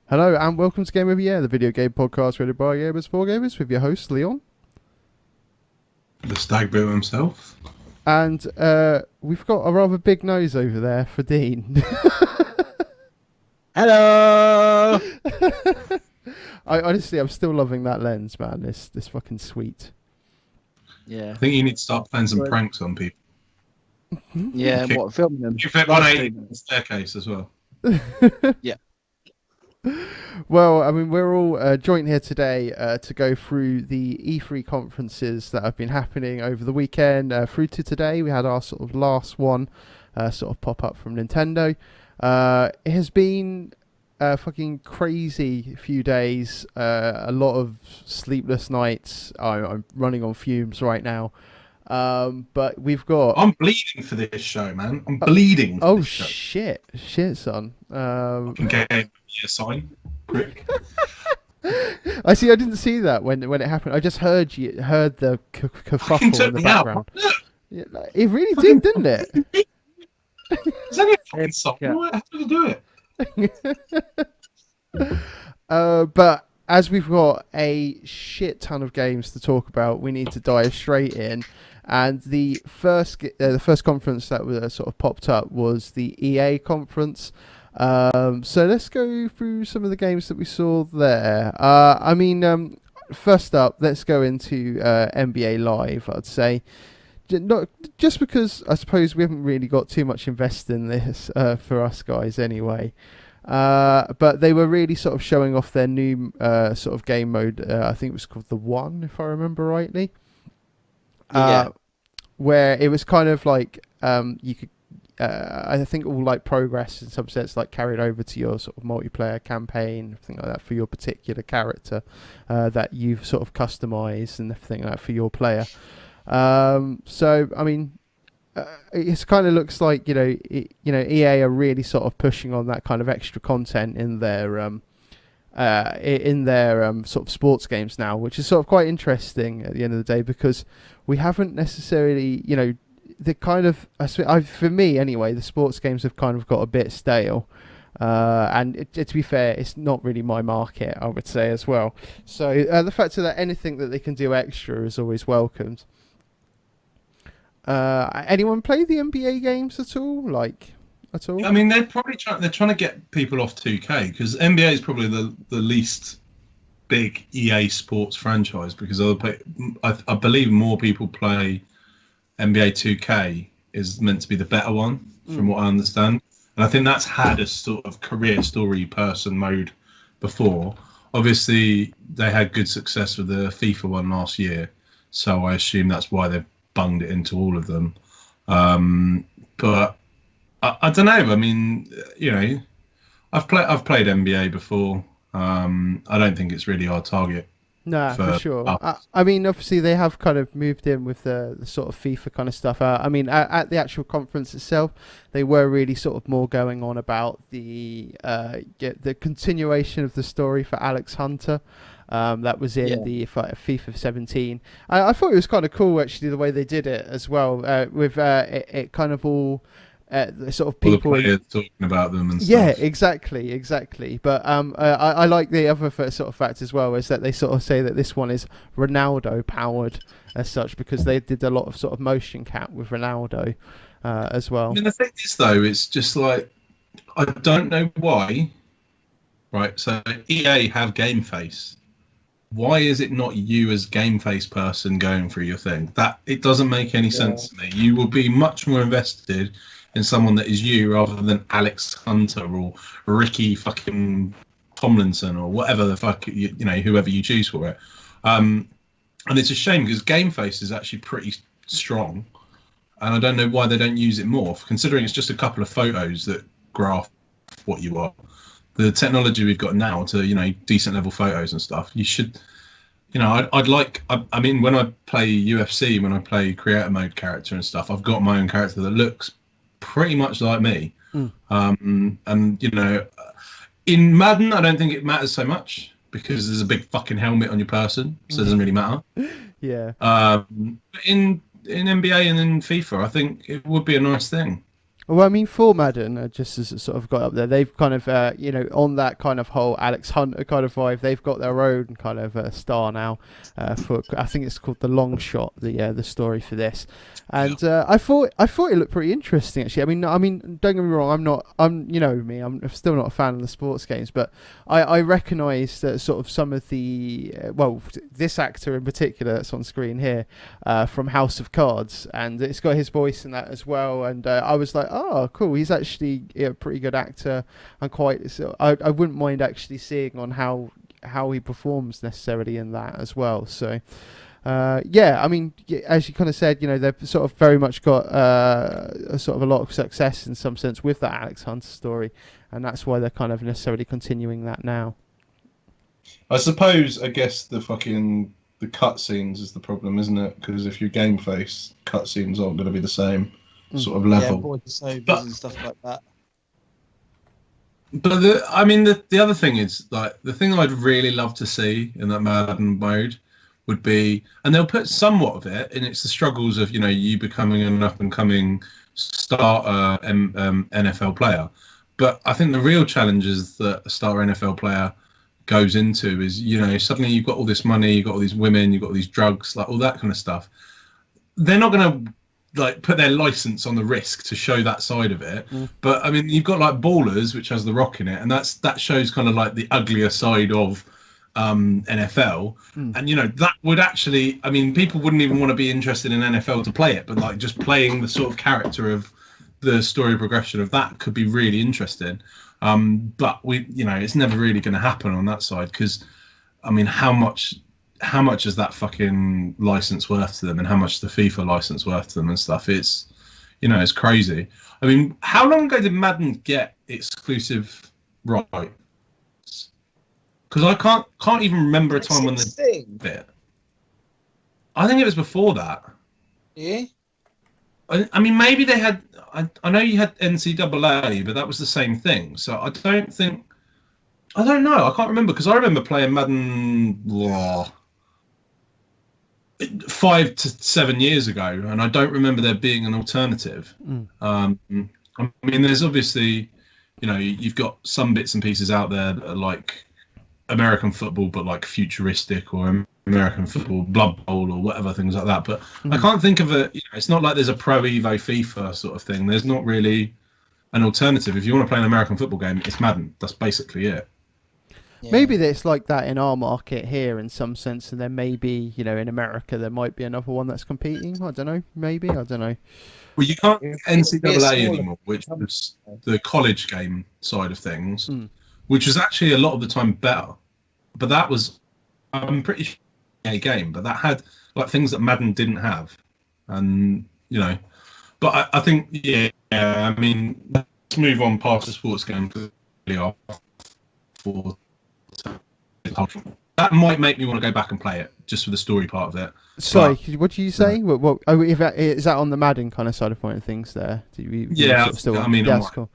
Hello and welcome to Game of the Year, the video game podcast rated by gamers for gamers, with your host Leon. The stag beetle himself. And we've got a rather big nose over there for Dean. Hello. I'm still loving that lens, man. This fucking sweet. Yeah, I think you need to start playing some Good. pranks on people. yeah. Okay. What filming them? You fit Live 180 streaming. on the staircase as well. Yeah. Well, I mean, we're all joined here today to go through the E3 conferences that have been happening over the weekend. Through to today, we had our sort of last one sort of pop up from Nintendo. It has been a fucking crazy few days, a lot of sleepless nights. I'm running on fumes right now. But we've got... I'm bleeding for this show, man. I'm bleeding. For Oh, this show. shit, son. Fucking Game of the Year sign. Prick. I see. I didn't see that when it happened. I just heard the Fucking kerfuffle in took the me out. background. Look, Yeah, it really did, didn't it? it's only a fucking song. Yeah. Why have to do it? But as we've got a shit ton of games to talk about, we need to dive straight in. And the first conference that was sort of popped up was the EA conference. So let's go through some of the games that we saw there. First up, let's go into NBA Live. I'd say, not just because I suppose we haven't really got too much invested in this for us guys anyway. But they were really sort of showing off their new sort of game mode. I think it was called the One, if I remember rightly. Yeah. Where it was kind of like you could, I think all like progress in some sense like carried over to your sort of multiplayer campaign, everything like that for your particular character that you've sort of customized and everything like that for your player. So I mean, it kind of looks like EA are really sort of pushing on that kind of extra content in their sort of sports games now, which is sort of quite interesting at the end of the day because we haven't necessarily, the kind of for me anyway, the sports games have kind of got a bit stale. To be fair, it's not really my market, I would say as well. So the fact that anything that they can do extra is always welcomed. Anyone play the NBA games at all? At all? I mean, they're trying to get people off 2K because NBA is probably the least big EA Sports franchise because I believe more people play NBA 2K is meant to be the better one from what I understand, and I think that's had a sort of career story person mode before. Obviously, they had good success with the FIFA one last year, so I assume that's why they've bunged it into all of them. But I don't know. I mean, I've played NBA before. I don't think it's really our target. Nah, for sure. us. I mean, obviously they have kind of moved in with the sort of FIFA kind of stuff. I mean, at the actual conference itself, they were really sort of more going on about the continuation of the story for Alex Hunter. That was in the FIFA 17. I thought it was kind of cool actually the way they did it as well. With it kind of all. The sort of All the people players talking about them and stuff. yeah, exactly. But I like the other sort of fact as well is that they sort of say that this one is Ronaldo powered as such because they did a lot of sort of motion cap with Ronaldo as well. I mean, the thing is, though, it's just like I don't know why. Right, so EA have Game Face. Why is it not you as Game Face person going through your thing? That it doesn't make any sense to me. You will be much more invested in someone that is you rather than Alex Hunter or Ricky fucking Tomlinson or whatever the fuck whoever you choose for it. And it's a shame because Game Face is actually pretty strong, and I don't know why they don't use it more. Considering it's just a couple of photos that graph what you are. The technology we've got now to decent level photos and stuff, you should I mean when I play UFC, when I play creator mode character and stuff, I've got my own character that looks pretty much like me. And in Madden I don't think it matters so much because there's a big fucking helmet on your person, so it doesn't really matter. Yeah. In NBA and in FIFA I think it would be a nice thing. Well, I mean, for Madden, just as it sort of got up there, they've kind of, on that kind of whole Alex Hunter kind of vibe, they've got their own kind of star now. For I think it's called the Long Shot, the story for this, and I thought it looked pretty interesting actually. I mean, don't get me wrong, I'm still not a fan of the sports games, but I recognise that sort of some of the this actor in particular that's on screen here, from House of Cards, and it's got his voice in that as well, and I was like, oh, cool. He's actually a pretty good actor, and I wouldn't mind actually seeing on how he performs necessarily in that as well. So, I mean, as you kind of said, they've sort of very much got a sort of a lot of success in some sense with that Alex Hunter story, and that's why they're kind of necessarily continuing that now. I guess the cutscenes is the problem, isn't it? Because if you're game face, cutscenes aren't going to be the same sort of level. Voiceovers and stuff like that. But the other thing is, like, the thing I'd really love to see in that Madden mode would be, and they'll put somewhat of it, and it's the struggles of you becoming an up and coming starter NFL player. But I think the real challenges that a starter NFL player goes into is, suddenly you've got all this money, you've got all these women, you've got all these drugs, like all that kind of stuff. They're not going to put their license on the risk to show that side of it. But I mean, you've got like Ballers, which has The Rock in it, and that shows kind of like the uglier side of NFL. And that would actually, I mean, people wouldn't even want to be interested in NFL to play it, but like just playing the sort of character of the story progression of that could be really interesting. But it's never really going to happen on that side, because I mean, how much is that fucking license worth to them, and how much is the FIFA license worth to them and stuff? It's it's crazy. I mean, how long ago did Madden get exclusive rights? Because I can't even remember a time when they bit. I think it was before that. Yeah. I mean, maybe they had. I know you had NCAA, but that was the same thing. So I don't know. I can't remember, because I remember playing Madden 5 to 7 years ago, and I don't remember there being an alternative. I mean, there's obviously, you've got some bits and pieces out there that are like American football, but like futuristic, or American football Blood Bowl, or whatever, things like that. But I can't think of it's not like there's a Pro Evo FIFA sort of thing. There's not really an alternative. If you want to play an American football game, it's Madden. That's basically it. Yeah. Maybe it's like that in our market here in some sense, and then maybe in America there might be another one that's competing. I don't know. Maybe, I don't know. Well, you can't NCAA anymore, which was the college game side of things, which was actually a lot of the time better. But that was, I'm pretty sure, a game, but that had like things that Madden didn't have, and But I think, I mean, let's move on past the sports game. That might make me want to go back and play it, just for the story part of it. Sorry, what did you say? Is that on the Madden kind of side of point of things there? That's cool.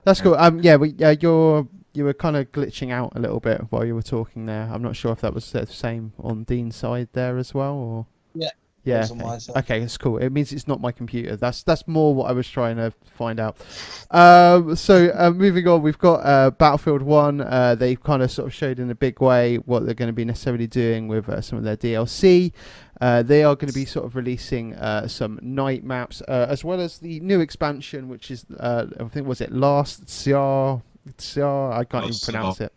That's cool. You were kind of glitching out a little bit while you were talking there. I'm not sure if that was the same on Dean's side there as well, or. Yeah. Okay, that's cool. It means it's not my computer. That's more what I was trying to find out. So moving on, we've got Battlefield 1. They've kind of sort of showed in a big way what they're going to be necessarily doing with some of their DLC. They are going to be sort of releasing some night maps, as well as the new expansion, which is I think Last Tsar. I can't even pronounce it.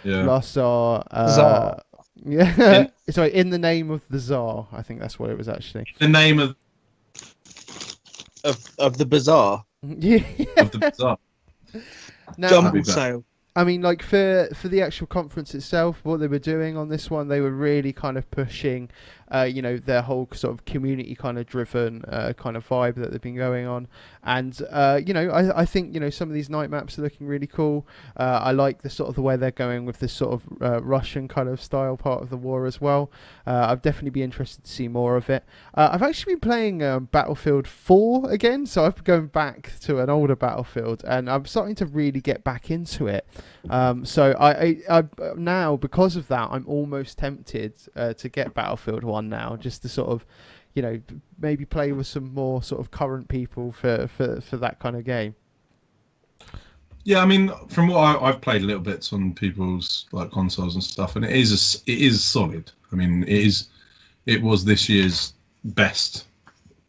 Yeah. Last Tsar. Tsar. Yeah, sorry. In the name of the Tsar, I think that's what it was actually. The name of the bazaar. Yeah. Of the bazaar. Now, Jumble sale. I mean, like for the actual conference itself, what they were doing on this one, they were really kind of pushing, their whole sort of community kind of driven kind of vibe that they've been going on, and I think some of these night maps are looking really cool. I like the sort of the way they're going with this sort of Russian kind of style part of the war as well. I'd definitely be interested to see more of it. I've actually been playing Battlefield 4 again, so I've been going back to an older Battlefield, and I'm starting to really get back into it. So I now, because of that, I'm almost tempted to get Battlefield 1 now, just to sort of maybe play with some more sort of current people for that kind of game. Yeah, I mean, from what I've played a little bits on people's like consoles and stuff, and it is solid. I mean, it was this year's best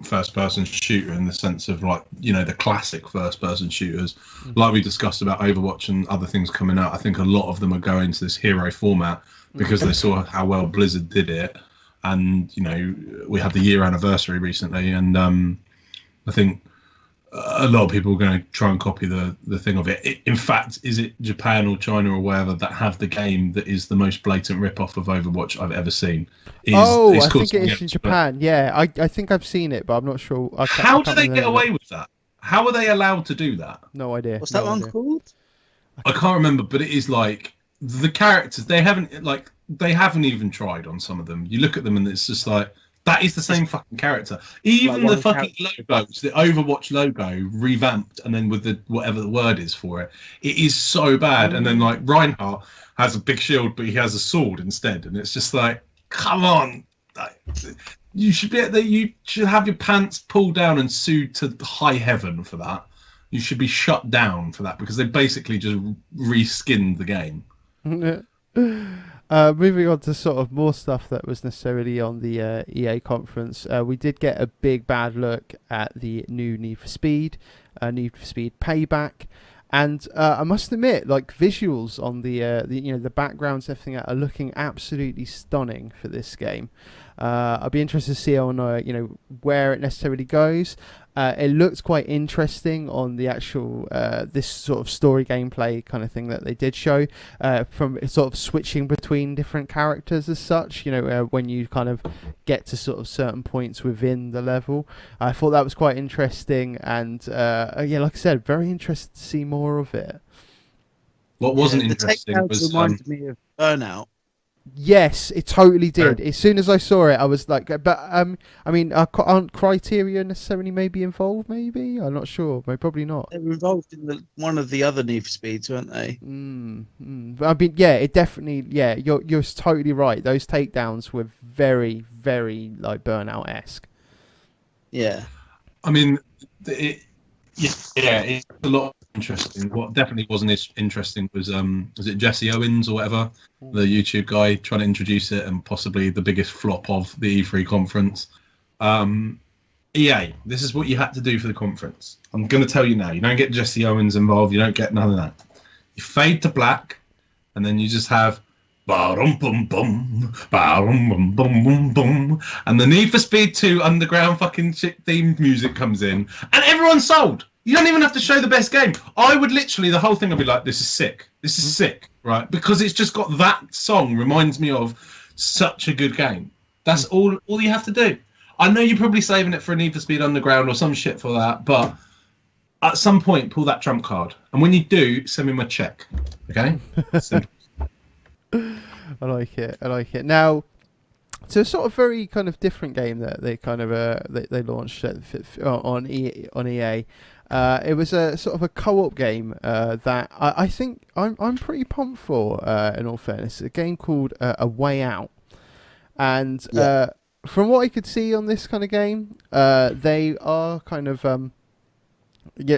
first-person shooter in the sense of like the classic first-person shooters, like we discussed about Overwatch and other things coming out. I think a lot of them are going to this hero format because they saw how well Blizzard did it, and we had the year anniversary recently, and I think a lot of people are going to try and copy the thing of it. In fact, is it Japan or China or wherever that have the game that is the most blatant rip-off of Overwatch I've ever seen? I think it is in Japan. Yeah, I think I've seen it, but I'm not sure. How do they get away with that? How are they allowed to do that? No idea. What's that one called? I can't remember, but it is like the characters. They haven't even tried on some of them. You look at them and it's just like, that is the same fucking character. Even the fucking logos, the Overwatch logo revamped, and then with the whatever the word is for it, it is so bad. And then like Reinhardt has a big shield, but he has a sword instead, and it's just like, come on, you should have your pants pulled down and sued to high heaven for that. You should be shut down for that because they basically just reskinned the game. Moving on to sort of more stuff that was necessarily on the EA conference, we did get a big bad look at the new Need for Speed Payback, and I must admit, like visuals on the backgrounds, everything are looking absolutely stunning for this game. I'd be interested to see on where it necessarily goes. It looks quite interesting on the actual this sort of story gameplay kind of thing that they did show, from sort of switching between different characters as such. When you kind of get to sort of certain points within the level, I thought that was quite interesting, and like I said, very interested to see more of it. What wasn't interesting was reminded me of Burnout. Yes, it totally did. As soon as I saw it, I was like, but I mean, aren't Criteria necessarily maybe involved? Maybe, I'm not sure. Probably not. They were involved in one of the other Need for Speeds, weren't they? But I mean, yeah, it definitely. Yeah, you're totally right. Those takedowns were very, very like Burnout-esque. Yeah. I mean, it's a lot interesting. What definitely wasn't as interesting was it Jesse Owens or whatever, the YouTube guy trying to introduce it, and possibly the biggest flop of the E3 conference. EA, this is what you had to do for the conference. I'm going to tell you now. You don't get Jesse Owens involved. You don't get none of that. You fade to black, and then you just have ba-dum bum bum, ba-dum bum bum bum bum, and the Need for Speed 2 underground fucking shit theme music comes in, and everyone's sold. You don't even have to show the best game. I would literally, the whole thing would be like, this is sick. This is sick, right? Because it's just got that song reminds me of such a good game. That's all you have to do. I know you're probably saving it for a Need for Speed Underground or some shit for that, but at some point, pull that trump card. And when you do, send me my check, okay? I like it. Now, so a sort of very kind of different game that they kind of they launched on EA. It was a sort of a co-op game that I think I'm pretty pumped for. In all fairness, a game called A Way Out, and from what I could see on this kind of game, they are kind of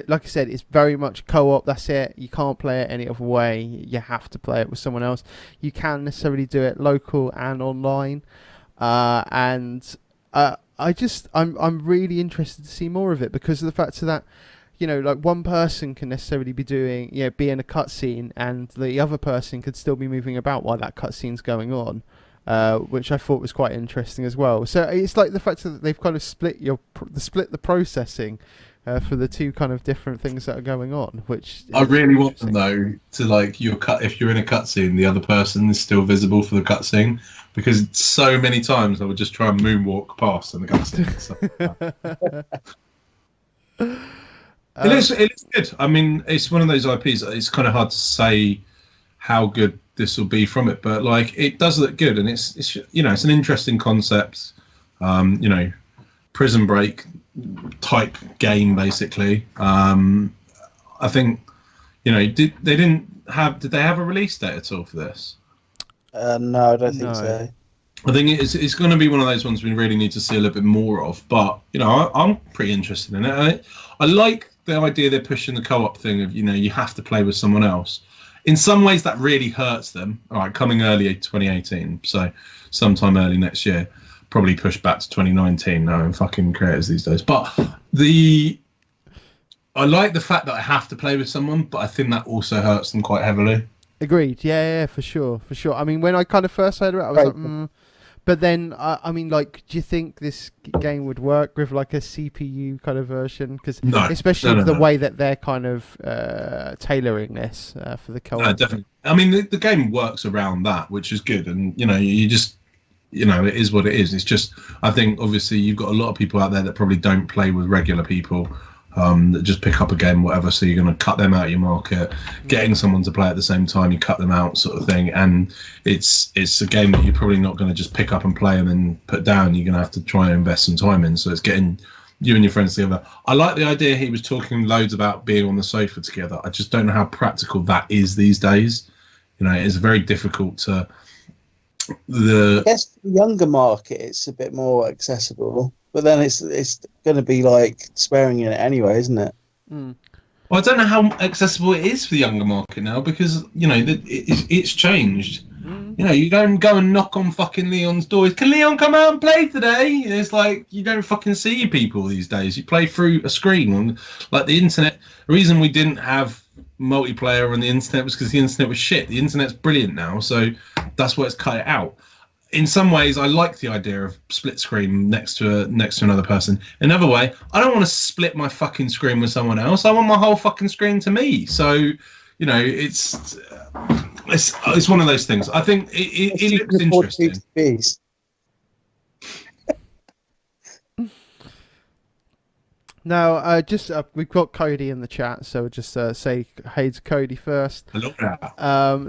like I said, it's very much co-op. That's it. You can't play it any other way. You have to play it with someone else. You can't necessarily do it local and online, I'm really interested to see more of it because of the fact that like one person can necessarily be be in a cutscene and the other person could still be moving about while that cutscene's going on, which I thought was quite interesting as well. So it's like the fact that they've kind of split the processing for the two kind of different things that are going on. Which I really want them though to like if you're in a cutscene, the other person is still visible for the cutscene, because so many times I would just try and moonwalk past in the cutscene. It looks good. I mean, it's one of those IPs that it's kind of hard to say how good this will be from it, but like it does look good, and it's it's an interesting concept. Prison Break type game basically. I think did they have a release date at all for this? No, I don't think so. I think it's going to be one of those ones we really need to see a little bit more of, but I'm pretty interested in it. I like the idea they're pushing the co-op thing of, you have to play with someone else. In some ways, that really hurts them. All right, coming early 2018, so sometime early next year, probably pushed back to 2019. No, fucking creators these days. But I like the fact that I have to play with someone, but I think that also hurts them quite heavily. Agreed. Yeah, for sure. I mean, when I kind of first heard about it, I was like, But then, I mean, like, do you think this game would work with like a CPU kind of version? Because especially the way that they're kind of tailoring this for the co-op. No, definitely. I mean, the game works around that, which is good, and you just, it is what it is. It's just, I think, obviously, you've got a lot of people out there that probably don't play with regular people. That just pick up a game, whatever. So you're going to cut them out of your market. Getting someone to play at the same time, you cut them out, sort of thing. And it's a game that you're probably not going to just pick up and play and then put down. You're going to have to try and invest some time in. So it's getting you and your friends together. I like the idea. He was talking loads about being on the sofa together. I just don't know how practical that is these days. It's very difficult to. I guess for the younger market, it's a bit more accessible. But then it's going to be like swearing in it anyway, isn't it? Mm. Well, I don't know how accessible it is for the younger market now because, it's changed. You don't go and knock on fucking Leon's doors. Can Leon come out and play today? It's like you don't fucking see people these days. You play through a screen. And, like the internet, the reason we didn't have multiplayer on the internet was because the internet was shit. The internet's brilliant now, so that's why it's cut it out. In some ways, I like the idea of split screen next to another person. Another way, I don't want to split my fucking screen with someone else. I want my whole fucking screen to me. So, it's one of those things. I think it looks interesting. Now, we've got Cody in the chat, so just say hey to Cody first. Hello.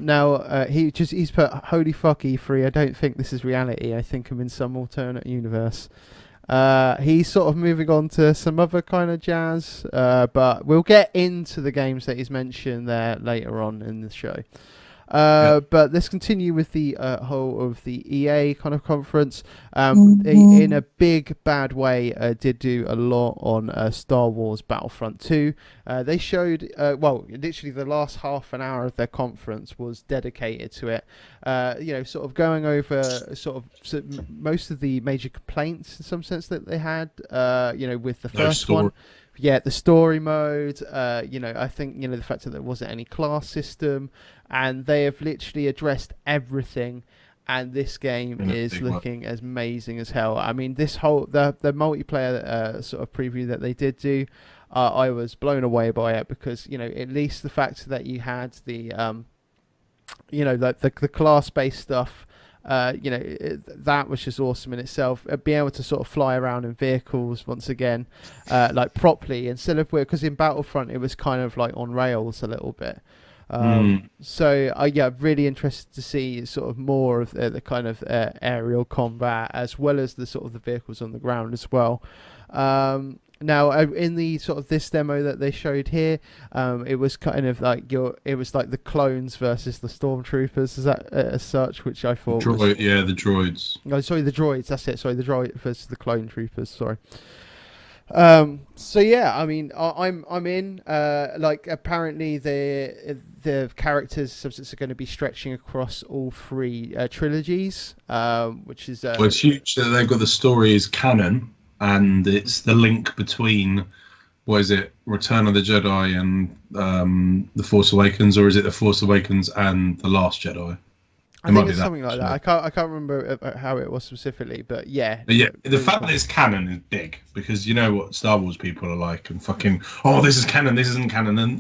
Now, he's put, holy fuck E3, I don't think this is reality. I think I'm in some alternate universe. He's sort of moving on to some other kind of jazz, but we'll get into the games that he's mentioned there later on in the show. But let's continue with the whole of the EA kind of conference. They, in a big bad way, did do a lot on Star Wars Battlefront 2. They showed, literally the last half an hour of their conference was dedicated to it. Sort of going over most of the major complaints in some sense that they had, with the first one. Yeah, the story mode, I think, the fact that there wasn't any class system, and they have literally addressed everything, and this game is looking as amazing as hell. I mean, the multiplayer sort of preview that they did do, I was blown away by it because, at least the fact that you had the, the class-based stuff, that was just awesome in itself. Being able to sort of fly around in vehicles once again, like properly, instead of because in Battlefront it was kind of like on rails a little bit. So really interested to see sort of more of the kind of aerial combat as well as the sort of the vehicles on the ground as well. Now, in the sort of this demo that they showed here, it was kind of like the clones versus the stormtroopers, is that as such, which I thought the droids. Oh, sorry, the droids. That's it. Sorry, the droid versus the clone troopers. Sorry. So yeah, I mean, I'm in. Like apparently the characters subsets are going to be stretching across all three trilogies, which is well, it's huge that they've got the story is canon. And it's the link between, Return of the Jedi and The Force Awakens, or is it The Force Awakens and The Last Jedi? I think it's something like that. I can't remember how it was specifically, but yeah. But yeah, the fact that it's canon is big because you know what Star Wars people are like, and fucking this is canon, this isn't canon, and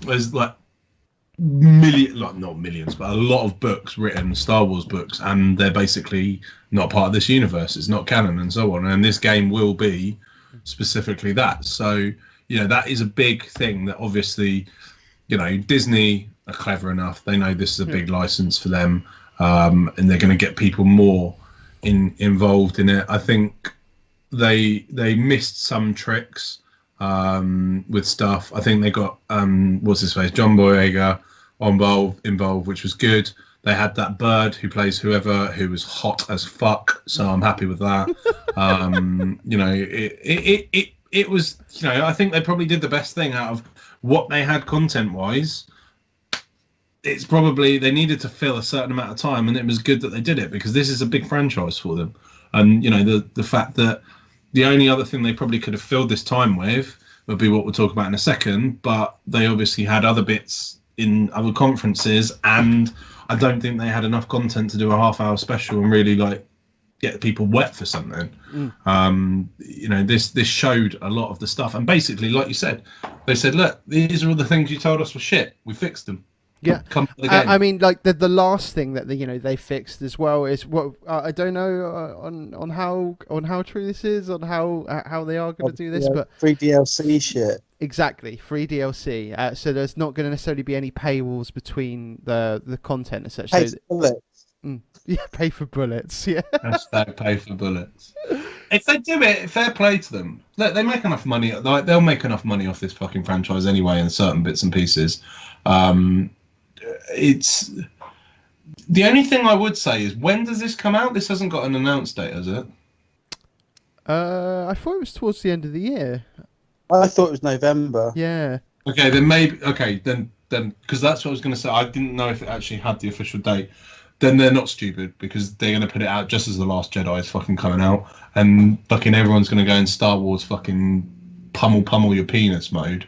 there's like not millions, but a lot of books written, Star Wars books, and they're basically not part of this universe. It's not canon and so on. And this game will be specifically that. So, that is a big thing that obviously, Disney are clever enough. They know this is a big license for them, and they're going to get people more involved in it. I think they missed some tricks with stuff. I think they got what's his face, John Boyega involved, which was good. They had that bird who plays whoever who was hot as fuck, so I'm happy with that. it was, I think they probably did the best thing out of what they had content-wise. It's probably they needed to fill a certain amount of time, and it was good that they did it because this is a big franchise for them. And the fact that the only other thing they probably could have filled this time with would be what we'll talk about in a second, but they obviously had other bits in other conferences, and I don't think they had enough content to do a half-hour special and really get people wet for something. This showed a lot of the stuff, and basically, like you said, they said, look, these are all the things you told us were shit. We fixed them. Yeah, come to the game. I mean, like the last thing that they fixed as well is what I don't know on how true this is, on how they are going to do this, but free DLC shit. Exactly, free DLC. So there's not going to necessarily be any paywalls between the content and such. Pay for bullets. Yeah, pay for bullets. Yeah. Hashtag pay for bullets. If they do it, fair play to them. Look, they make enough money. They'll make enough money off this fucking franchise anyway in certain bits and pieces. It's the only thing I would say is, when does this come out? This hasn't got an announced date, has it? I thought it was towards the end of the year. I thought it was November. Yeah. Okay, then maybe. Okay, then because that's what I was going to say. I didn't know if it actually had the official date. Then they're not stupid, because they're going to put it out just as The Last Jedi is fucking coming out, and fucking everyone's going to go in Star Wars fucking pummel your penis mode.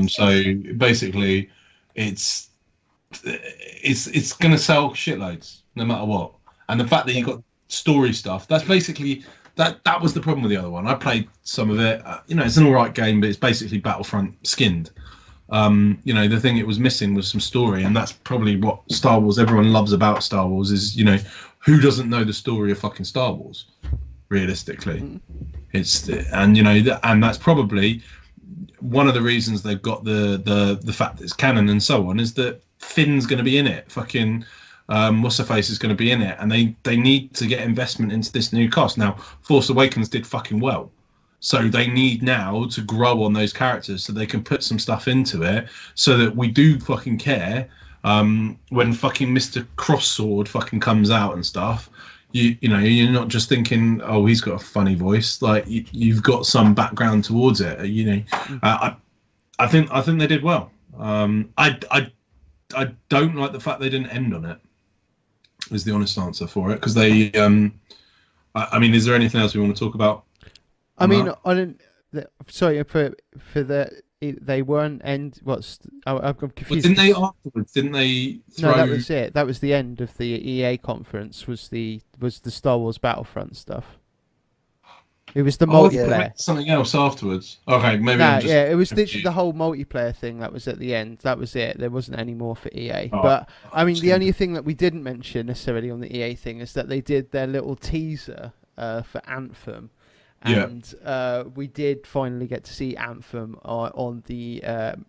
So basically, it's going to sell shitloads no matter what. And the fact that you got story stuff, that's basically that was the problem with the other one. I played some of it. It's an all right game, but it's basically Battlefront skinned. The thing it was missing was some story, and that's probably what Star Wars everyone loves about Star Wars is, who doesn't know the story of fucking Star Wars realistically. And that's probably one of the reasons they've got the fact that it's canon and so on, is that Finn's going to be in it, fucking what's her face is going to be in it, and they need to get investment into this new cast. Now Force Awakens did fucking well, so they need now to grow on those characters so they can put some stuff into it so that we do fucking care when fucking Mr. Crosssword fucking comes out and stuff. You're not just thinking, oh, he's got a funny voice. Like you've got some background towards it. I think they did well. I don't like the fact they didn't end on it. Is the honest answer for it, because they. I mean, is there anything else we want to talk about? I mean, I don't. Sorry for the. They weren't end. I'm confused. Well, didn't they afterwards? Didn't they? No, that was it. That was the end of the EA conference. Was the Star Wars Battlefront stuff. It was the multiplayer. Something else afterwards. Okay, maybe. Yeah, it was literally the whole multiplayer thing that was at the end. That was it. There wasn't any more for EA. But I mean, the only thing that we didn't mention necessarily on the EA thing is that they did their little teaser for Anthem. And we did finally get to see Anthem on the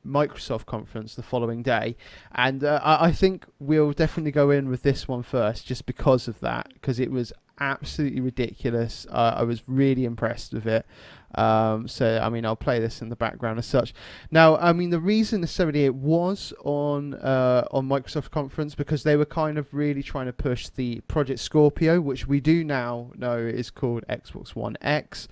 Microsoft conference the following day. And I think we'll definitely go in with this one first, just because of that, because it was absolutely ridiculous. I was really impressed with it. So, I mean, I'll play this in the background as such. Now, I mean, the reason necessarily it was on Microsoft conference, because they were kind of really trying to push the Project Scorpio, which we do now know is called Xbox One X,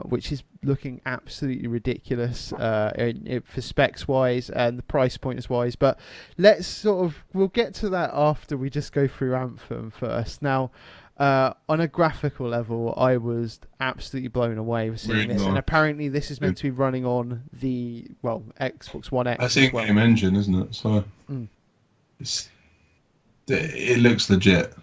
which is looking absolutely ridiculous for specs wise and the price point wise. But we'll get to that after we just go through Anthem first. Now, on a graphical level, I was absolutely blown away with seeing this, and apparently this is meant to be running on the Xbox One X. That's the game engine, isn't it? So it looks legit.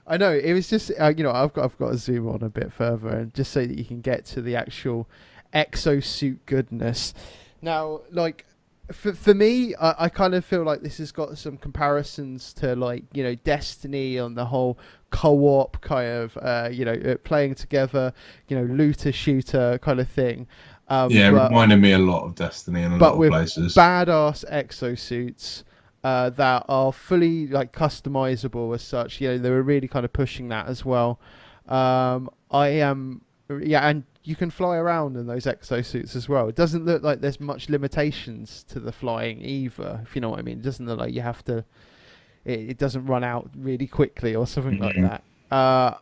I know, it was just I've got to zoom on a bit further, and just so that you can get to the actual exosuit goodness. Now, like. For me, I kind of feel like this has got some comparisons to Destiny on the whole co-op kind of playing together, looter shooter kind of thing. It reminded me a lot of Destiny in a lot of places. But with badass exosuits that are fully customizable as such. They were really kind of pushing that as well. And you can fly around in those exosuits as well. It doesn't look like there's much limitations to the flying either, if you know what I mean. It doesn't look like you have to... It doesn't run out really quickly or something like that.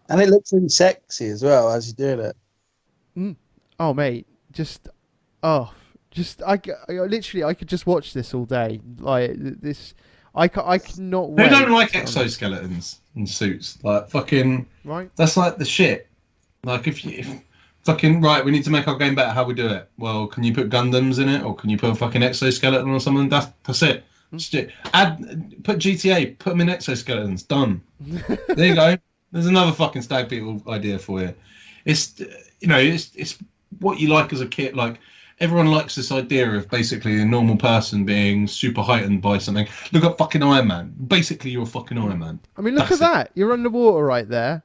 And it looks really sexy as well as you're doing it. Oh mate, just literally I could just watch this all day. Like this, I cannot Who wait. don't like to be honest. exoskeletons and suits? Like fucking, Right? that's like the shit. Like if fucking right, we need to make our game better. How we do it? Well, can you put Gundams in it, or can you put a fucking exoskeleton or something? That's it. Just it. Put GTA, put them in exoskeletons. Done. There you go. There's another fucking Stag Beetle idea for you. It's it's what you like as a kid. Like everyone likes this idea of basically a normal person being super heightened by something. Look at fucking Iron Man. Basically, you're a fucking Iron Man. I mean, look That's at that. You're underwater right there.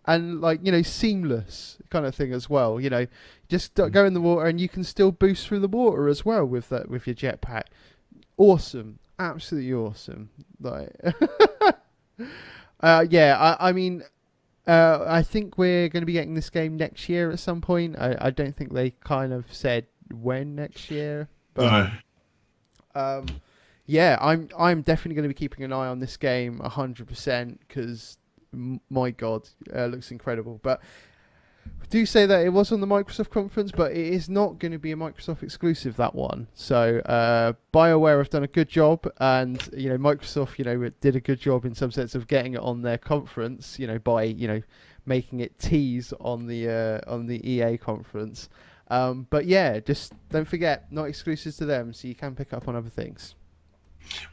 And like, seamless kind of thing as well. Just go in the water and you can still boost through the water as well with your jetpack. Awesome. Absolutely awesome. Like I mean I think we're going to be getting this game next year at some point. I don't think they kind of said when next year, but No. yeah, I'm definitely going to be keeping an eye on this game 100% because my god, it looks incredible. But I do say that it was on the Microsoft conference, but it is not going to be a Microsoft exclusive, that one. So BioWare have done a good job, and Microsoft did a good job in some sense of getting it on their conference, by making it tease on the EA conference. But yeah, just don't forget, not exclusive to them, so you can pick up on other things.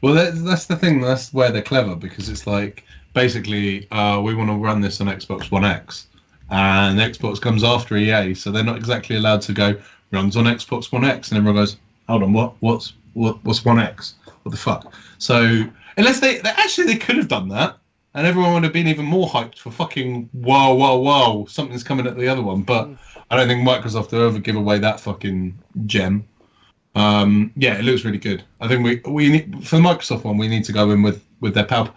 Well, that's the thing. That's where they're clever, because it's like basically we want to run this on Xbox One X, and Xbox comes after EA, so they're not exactly allowed to go runs on Xbox One X, and everyone goes, hold on, what's One X? What the fuck? So unless they could have done that, and everyone would have been even more hyped for fucking wow, something's coming at the other one. But I don't think Microsoft will ever give away that fucking gem. Yeah, it looks really good. I think we need, for the Microsoft one, we need to go in with their power.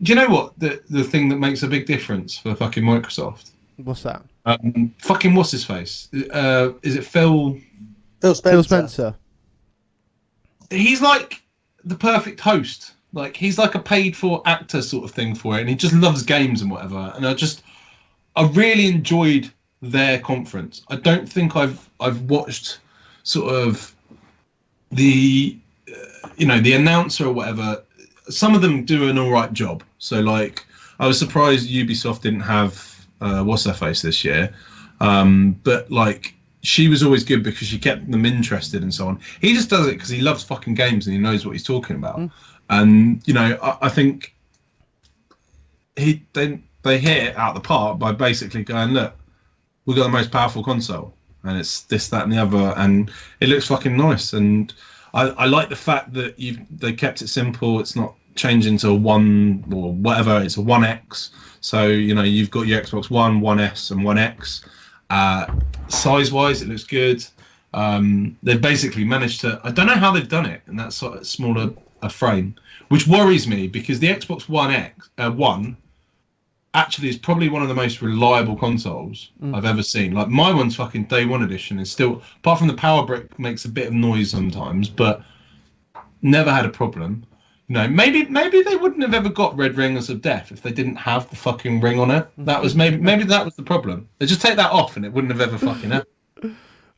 Do you know what the thing that makes a big difference for fucking Microsoft? What's that? Fucking what's his face? Is it Phil? Phil Spencer. Phil Spencer. He's like the perfect host. Like he's like a paid for actor sort of thing for it, and he just loves games and whatever. And I really enjoyed their conference. I don't think I've watched sort of the the announcer or whatever. Some of them do an all right job. So like I was surprised Ubisoft didn't have what's her face this year, but like she was always good because she kept them interested and so on. He just does it because he loves fucking games and he knows what he's talking about. And I think they hit it out of the park by basically going, look, we've got the most powerful console, and it's this, that, and the other, and it looks fucking nice. And I like the fact that they kept it simple. It's not changing to a one or whatever. It's a 1X. So you've got your Xbox One, 1S, and 1X. Size-wise, it looks good. They've basically managed to. I don't know how they've done it in that sort of smaller a frame, which worries me because the Xbox One actually is probably one of the most reliable consoles I've ever seen. Like my one's fucking day one edition is still, apart from the power brick makes a bit of noise sometimes, but never had a problem. Maybe they wouldn't have ever got Red Rings of Death if they didn't have the fucking ring on it. That was maybe that was the problem. They just take that off and it wouldn't have ever fucking happened.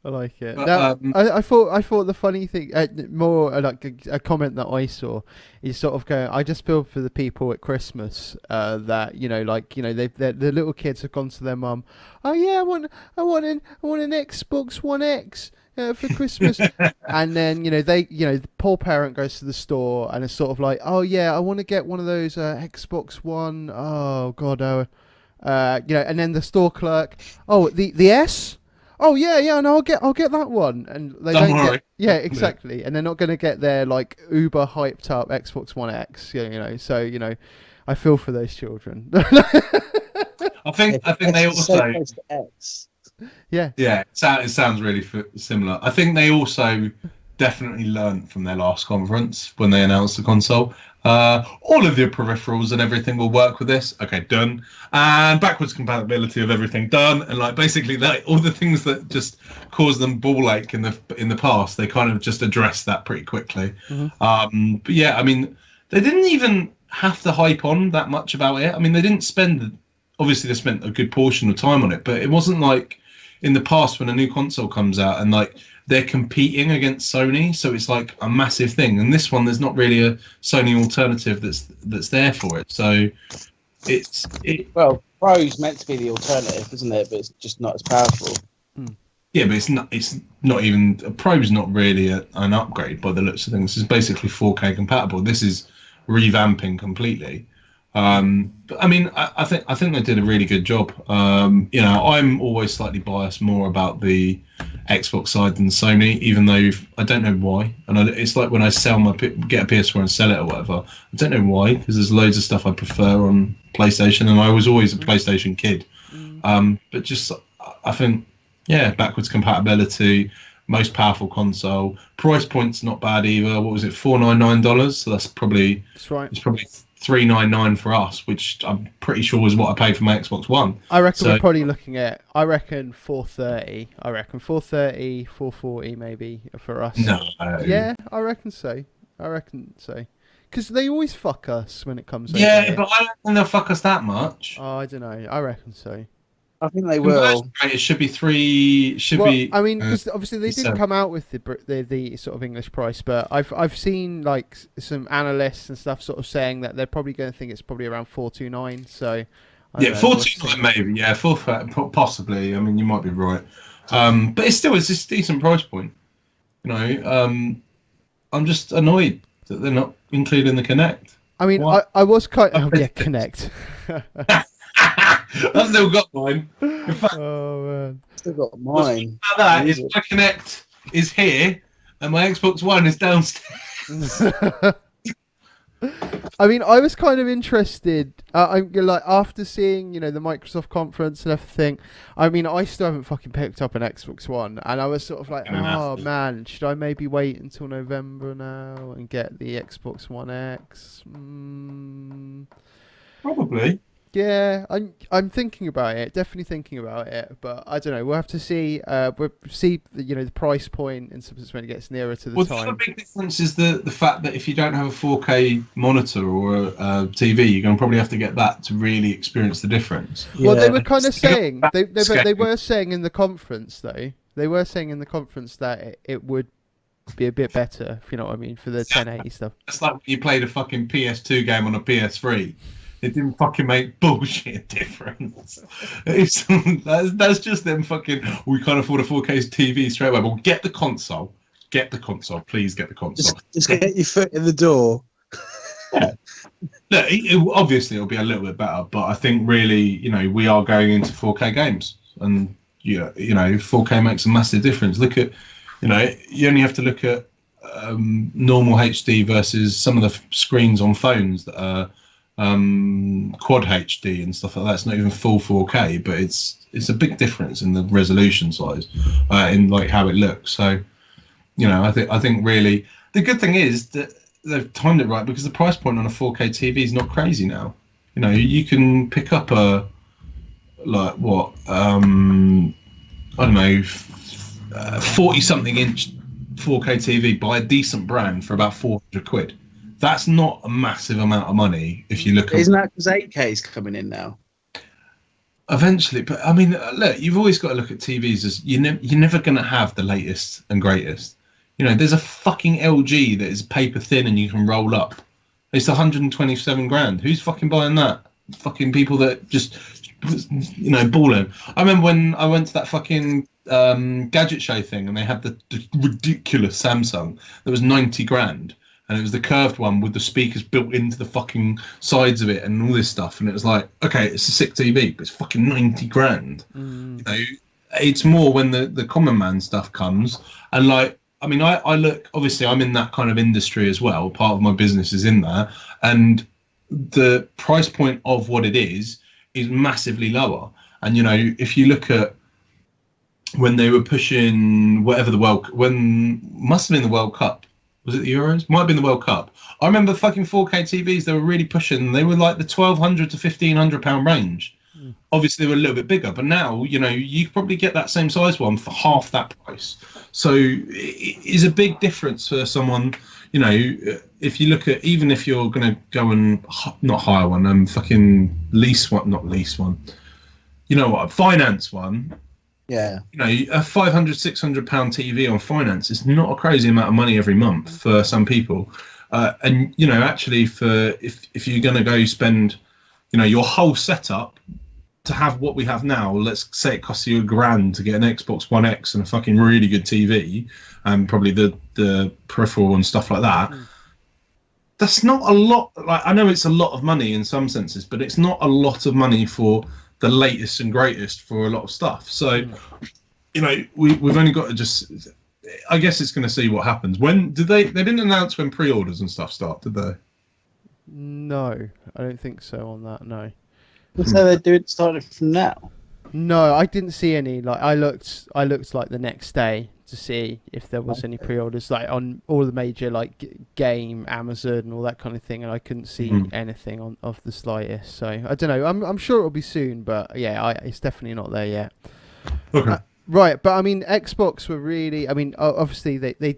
I like it. But, Now, I thought the funny thing, more like a comment that I saw, is sort of going. I just feel for the people at Christmas that the little kids have gone to their mum. Oh yeah, I want an Xbox One X for Christmas, and then the poor parent goes to the store and it's sort of like, oh yeah, I want to get one of those Xbox One. Oh god, and then the store clerk, oh the S. Oh yeah, no, I'll get that one, and they don't get, yeah, exactly, and they're not going to get their like uber hyped up Xbox One X, so I feel for those children. I think they also, yeah, it sounds really similar. I think they also definitely learned from their last conference when they announced the console. All of your peripherals and everything will work with this. Okay, done. And backwards compatibility of everything, done. And like basically all the things that just caused them ball ache in the past, they kind of just addressed that pretty quickly. But yeah, I mean, they didn't even have to hype on that much about it. I mean, they didn't spend. Obviously, they spent a good portion of time on it, but it wasn't like in the past when a new console comes out and like they're competing against Sony, so it's like a massive thing. And this one, there's not really a Sony alternative that's there for it. So well, Pro's meant to be the alternative, isn't it? But it's just not as powerful. Yeah, but it's not even a Pro's not really an upgrade by the looks of things. It's basically 4K compatible. This is revamping completely. But I mean, I think they did a really good job. You know, I'm always slightly biased more about the Xbox side than Sony, even though I don't know why. And it's like when I get a PS4 and sell it or whatever. I don't know why, because there's loads of stuff I prefer on PlayStation, and I was always a PlayStation kid. But just I think, yeah, backwards compatibility, most powerful console, price point's not bad either. What was it, $499? So that's right. It's probably $399 for us, which I'm pretty sure is what I paid for my Xbox One. I reckon we're probably looking at, $430. I reckon $430, $440 maybe for us. No. Yeah, I reckon so. Because they always fuck us when it comes. Yeah, but I don't think they'll fuck us that much. Oh, I don't know. I reckon so. I think they will. It should be three. I mean, because obviously they didn't come out with the sort of English price, but I've seen like some analysts and stuff sort of saying that they're probably going to think it's probably around 429. So yeah, 429 maybe. Yeah, possibly. I mean, you might be right. But it's a decent price point. You know, I'm just annoyed that they're not including the Kinect. I mean, I was kind of Kinect. I've still got mine. In fact, oh man, still got mine. That is my Kinect is here, and my Xbox One is downstairs. I mean, I was kind of interested. I'm like, after seeing, the Microsoft conference and everything. I mean, I still haven't fucking picked up an Xbox One, and I was sort of like, oh man, should I maybe wait until November now and get the Xbox One X? Probably. Yeah, I'm thinking about it. Definitely thinking about it, but I don't know. We'll have to see. We'll see the price point and sometimes when it gets nearer to the time. The big difference is the fact that if you don't have a 4K monitor or a TV, you're going to probably have to get that to really experience the difference. Yeah. Well, they were kind of saying they were saying in the conference though. They were saying in the conference that it would be a bit better, if you know what I mean, for the 1080 stuff. It's like when you played a fucking PS2 game on a PS3. It didn't fucking make bullshit difference. That's just them fucking. We can't afford a 4K TV straight away. Well, get the console. Please get the console. Just get your foot in the door. Yeah. Look, obviously it'll be a little bit better, but I think really, we are going into 4K games, and 4K makes a massive difference. Look at, you only have to look at normal HD versus some of the screens on phones that are. Quad HD and stuff like that. It's not even full 4K, but it's a big difference in the resolution size, in like how it looks. So, I think really the good thing is that they've timed it right, because the price point on a 4K TV is not crazy now. You can pick up a I don't know, 40-something inch 4K TV by a decent brand for about 400 quid. That's not a massive amount of money if you look at... Isn't that because 8K is coming in now? Eventually, but I mean, look, you've always got to look at TVs as you're never going to have the latest and greatest. There's a fucking LG that is paper thin and you can roll up. It's 127 grand. Who's fucking buying that? Fucking people that just, balling. I remember when I went to that fucking gadget show thing and they had the ridiculous Samsung that was 90 grand. And it was the curved one with the speakers built into the fucking sides of it and all this stuff. And it was like, okay, it's a sick TV, but it's fucking 90 grand. It's more when the common man stuff comes. And like, I mean, I look, obviously I'm in that kind of industry as well. Part of my business is in there. And the price point of what it is massively lower. And, if you look at when they were pushing must have been the World Cup. Was it the Euros? Might have been the World Cup. I remember fucking 4K TVs they were really pushing. They were like the £1,200 to £1,500 range. Obviously, they were a little bit bigger. But now, you could probably get that same size one for half that price. So it is a big difference for someone, if you look at, even if you're going to go and not hire one, fucking lease one, not lease one. Finance one. Yeah. You know, a 500, £600 TV on finance is not a crazy amount of money every month for some people. And you know, actually, for if you're going to go spend, you know, your whole setup to have what we have now, let's say it costs you £1,000 to get an Xbox One X and a fucking really good TV, and probably the peripheral and stuff like that. That's not a lot. Like, I know it's a lot of money in some senses, but it's not a lot of money for the latest and greatest for a lot of stuff. So, you know, we've only got to just. I guess it's going to see what happens. When did they? They didn't announce when pre-orders and stuff start, did they? No, I don't think so on that. No. So they do it started from now. No, I didn't see any. Like I looked like the next day to see if there was any pre-orders, like on all the major like Game, Amazon, and all that kind of thing, and I couldn't see anything on of the slightest. So I don't know. I'm sure it'll be soon, but yeah, it's definitely not there yet. Okay. Right, but I mean, Xbox were really. I mean, obviously they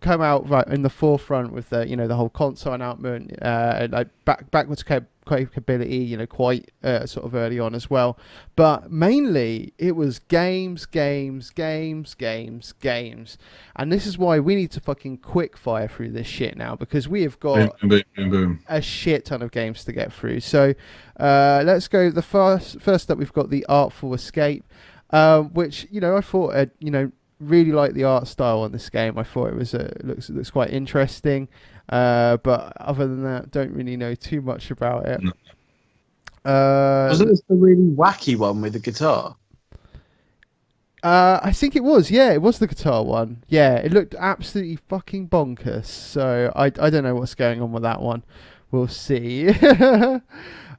come out right in the forefront with the the whole console announcement, like backwards capability, quite sort of early on as well. But mainly it was games, and this is why we need to fucking quick fire through this shit now, because we have got boom. a shit ton of games to get through. So let's go. The first up, we've got The Artful Escape. Which I thought really like the art style on this game. I thought it was looks quite interesting, but other than that, don't really know too much about it. No. Was it the really wacky one with the guitar? I think it was. Yeah, it was the guitar one. Yeah, it looked absolutely fucking bonkers. So I don't know what's going on with that one. We'll see.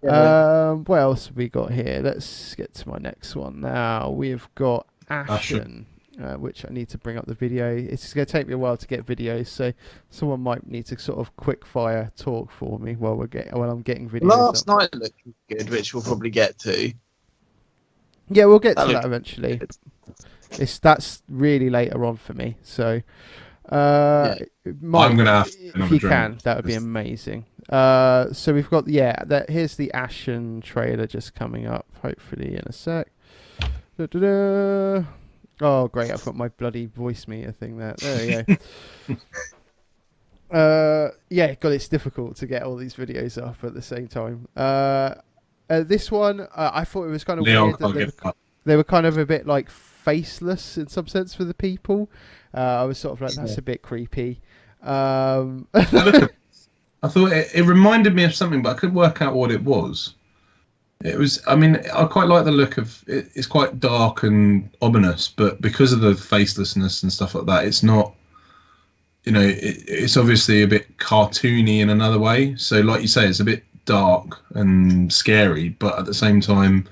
What else have we got here? Let's get to my next one now. We've got Ashen, which I need to bring up the video. It's going to take me a while to get videos, so someone might need to sort of quick fire talk for me while I'm getting videos. Last night looked good, which we'll probably get to. Yeah, we'll get to that eventually. That's really later on for me, so I'm gonna have if you can, that would be amazing. So we've got here's the Ashen trailer just coming up, hopefully in a sec. Oh great, I've got my bloody voice meter thing there. There we go. God, it's difficult to get all these videos up at the same time. This one, I thought it was kind of weird that they were kind of a bit like faceless in some sense for the people. I was sort of like, that's a bit creepy. I thought it reminded me of something, but I couldn't work out what it was. It was, I mean, I quite like the look of it. It's quite dark and ominous, but because of the facelessness and stuff like that, it's not, it's obviously a bit cartoony in another way. So like you say, it's a bit dark and scary, but at the same time,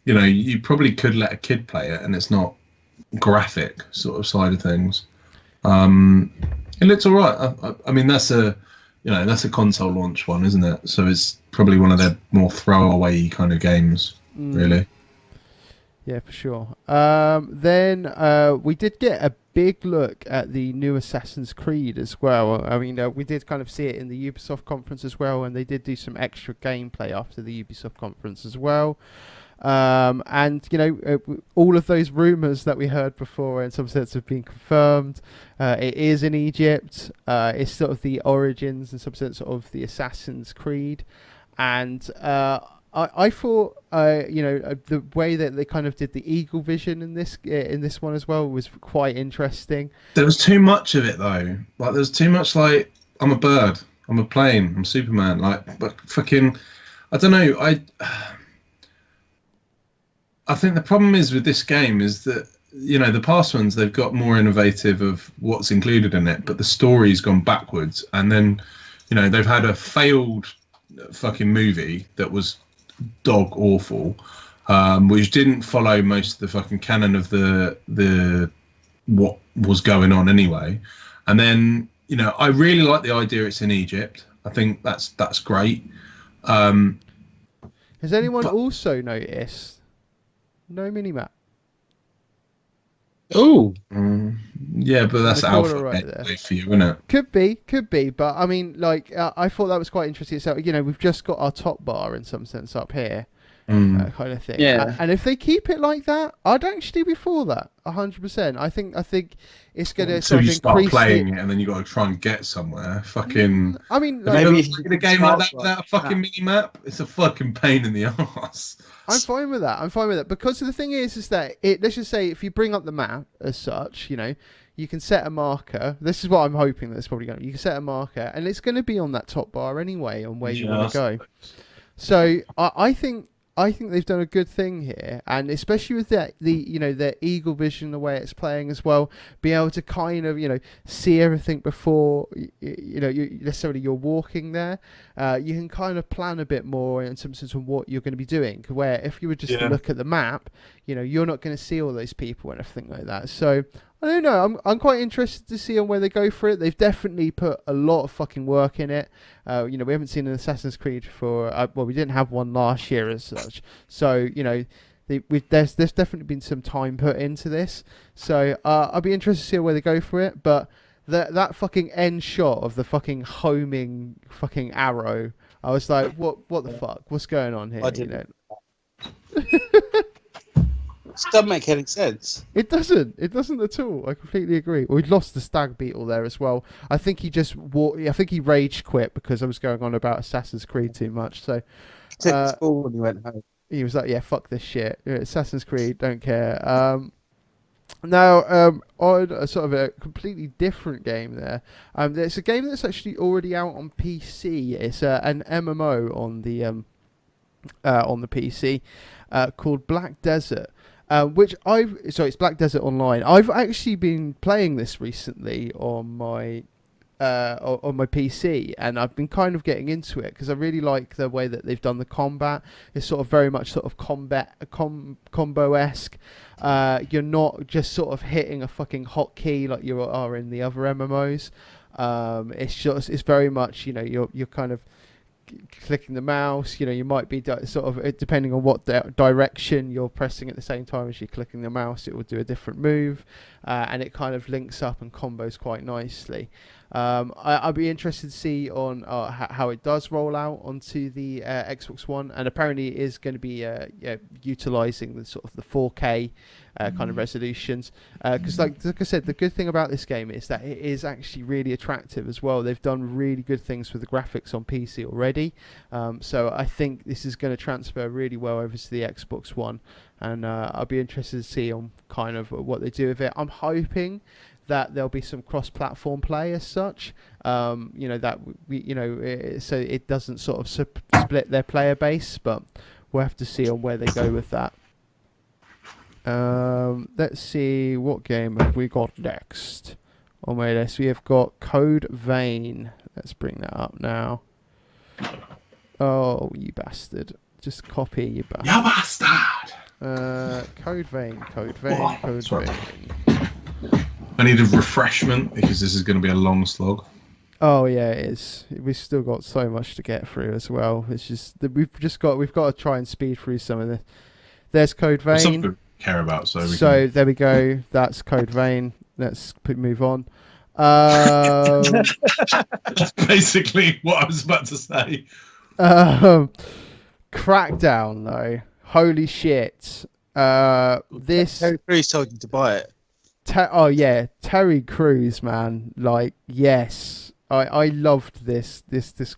you probably could let a kid play it and it's not graphic sort of side of things. It looks all right. I mean, that's a console launch one, isn't it? So it's probably one of their more throwaway kind of games, really. Yeah, for sure. Then we did get a big look at the new Assassin's Creed as well. I mean, we did kind of see it in the Ubisoft conference as well, and they did do some extra gameplay after the Ubisoft conference as well. And all of those rumors that we heard before in some sense have been confirmed. It is in Egypt. It's sort of the origins in some sense of the Assassin's Creed, and I thought the way that they kind of did the eagle vision in this one as well was quite interesting. There was too much of it though. Like there's too much like, I'm a bird, I'm a plane, I'm Superman. Like, but fucking, I don't know. I think the problem is with this game is that, the past ones, they've got more innovative of what's included in it, but the story's gone backwards. And then, they've had a failed fucking movie that was dog awful, which didn't follow most of the fucking canon of the what was going on anyway. And then, I really like the idea it's in Egypt. I think that's great. Has anyone also noticed no minimap? Oh, yeah, but that's alpha right for you, isn't it? Could be, but I mean, like, I thought that was quite interesting. So, we've just got our top bar in some sense up here, kind of thing. Yeah. And if they keep it like that, I'd actually be for that 100%. I think it's going to So sort you of start increase playing it, and then you got to try and get somewhere. Fucking. I mean, Have you Maybe ever played a game like that start without a like fucking mini map? It's a fucking pain in the ass. I'm fine with that. I'm fine with that because the thing is that let's just say if you bring up the map as such, you can set a marker. This is what I'm hoping that's probably going. You can set a marker, and it's going to be on that top bar anyway, on where you want to go. So I think they've done a good thing here, and especially with their Eagle Vision, the way it's playing as well, be able to kind of see everything before you're walking there. You can kind of plan a bit more in terms of what you're going to be doing. Where if you were just to look at the map, you're not going to see all those people and everything like that. So I don't know. I'm quite interested to see on where they go for it. They've definitely put a lot of fucking work in it. We haven't seen an Assassin's Creed for we didn't have one last year as such. So there's definitely been some time put into this. So I'll be interested to see where they go for it. But that fucking end shot of the fucking homing fucking arrow, I was like, what the fuck? What's going on here? I didn't. It doesn't make any sense. It doesn't at all. I completely agree. We'd lost the stag beetle there as well. I think he just I think he rage quit because I was going on about Assassin's Creed too much. So He took his ball when he went home. he was like, "Yeah, fuck this shit. Assassin's Creed, don't care." Now, on a sort of a completely different game there. There's a game that's actually already out on PC. It's an MMO on the PC called Black Desert. It's Black Desert Online. I've actually been playing this recently on my PC, and I've been kind of getting into it because I really like the way that they've done the combat. It's sort of very much sort of combo-esque. You're not just sort of hitting a fucking hotkey like you are in the other MMOs. It's very much you're kind of clicking the mouse. You might be sort of depending on what direction you're pressing at the same time as you're clicking the mouse, it will do a different move, and it kind of links up and combos quite nicely. I'd be interested to see on how it does roll out onto the Xbox One, and apparently it is going to be utilizing the sort of the 4K kind of resolutions, because like I said, the good thing about this game is that it is actually really attractive as well. They've done really good things with the graphics on PC already, so I think this is going to transfer really well over to the Xbox One, and I'll be interested to see on kind of what they do with it. I'm hoping that there'll be some cross-platform play as such, so it doesn't sort of split their player base, but we'll have to see on where they go with that. Let's see, what game have we got next on my list? We have got Code Vein. Let's bring that up now. Oh, you bastard. Just copy, you bastard. You bastard! Code Vein. I need a refreshment because this is going to be a long slog. Oh yeah, it is. We've still got so much to get through as well. It's just we've got to try and speed through some of this. There's Code Vein. Something to care about, so there we go. That's Code Vein. Let's move on. That's basically what I was about to say. Crackdown though. Holy shit. This Terry Crews told you to buy it. Oh yeah, Terry Crews, man. Like, yes, I loved this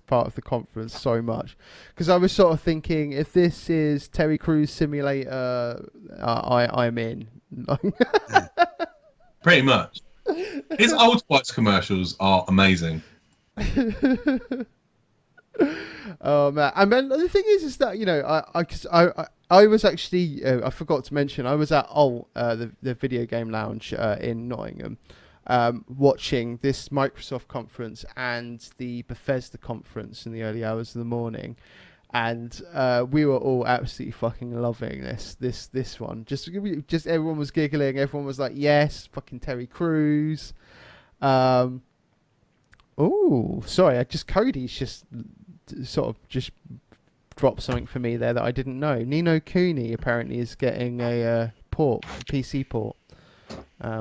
part of the conference so much because I was sort of thinking, if this is Terry Crews Simulator, I'm in. Pretty much. His Old Spice commercials are amazing. Oh man, and then the thing is that I was actually I forgot to mention I was at the video game lounge in Nottingham, watching this Microsoft conference and the Bethesda conference in the early hours of the morning, and we were all absolutely fucking loving this one. Just everyone was giggling, everyone was like, yes, fucking Terry Crews. Oh, sorry, Cody's just sort of just dropped something for me there that I didn't know. Ni no Kuni apparently is getting a PC port,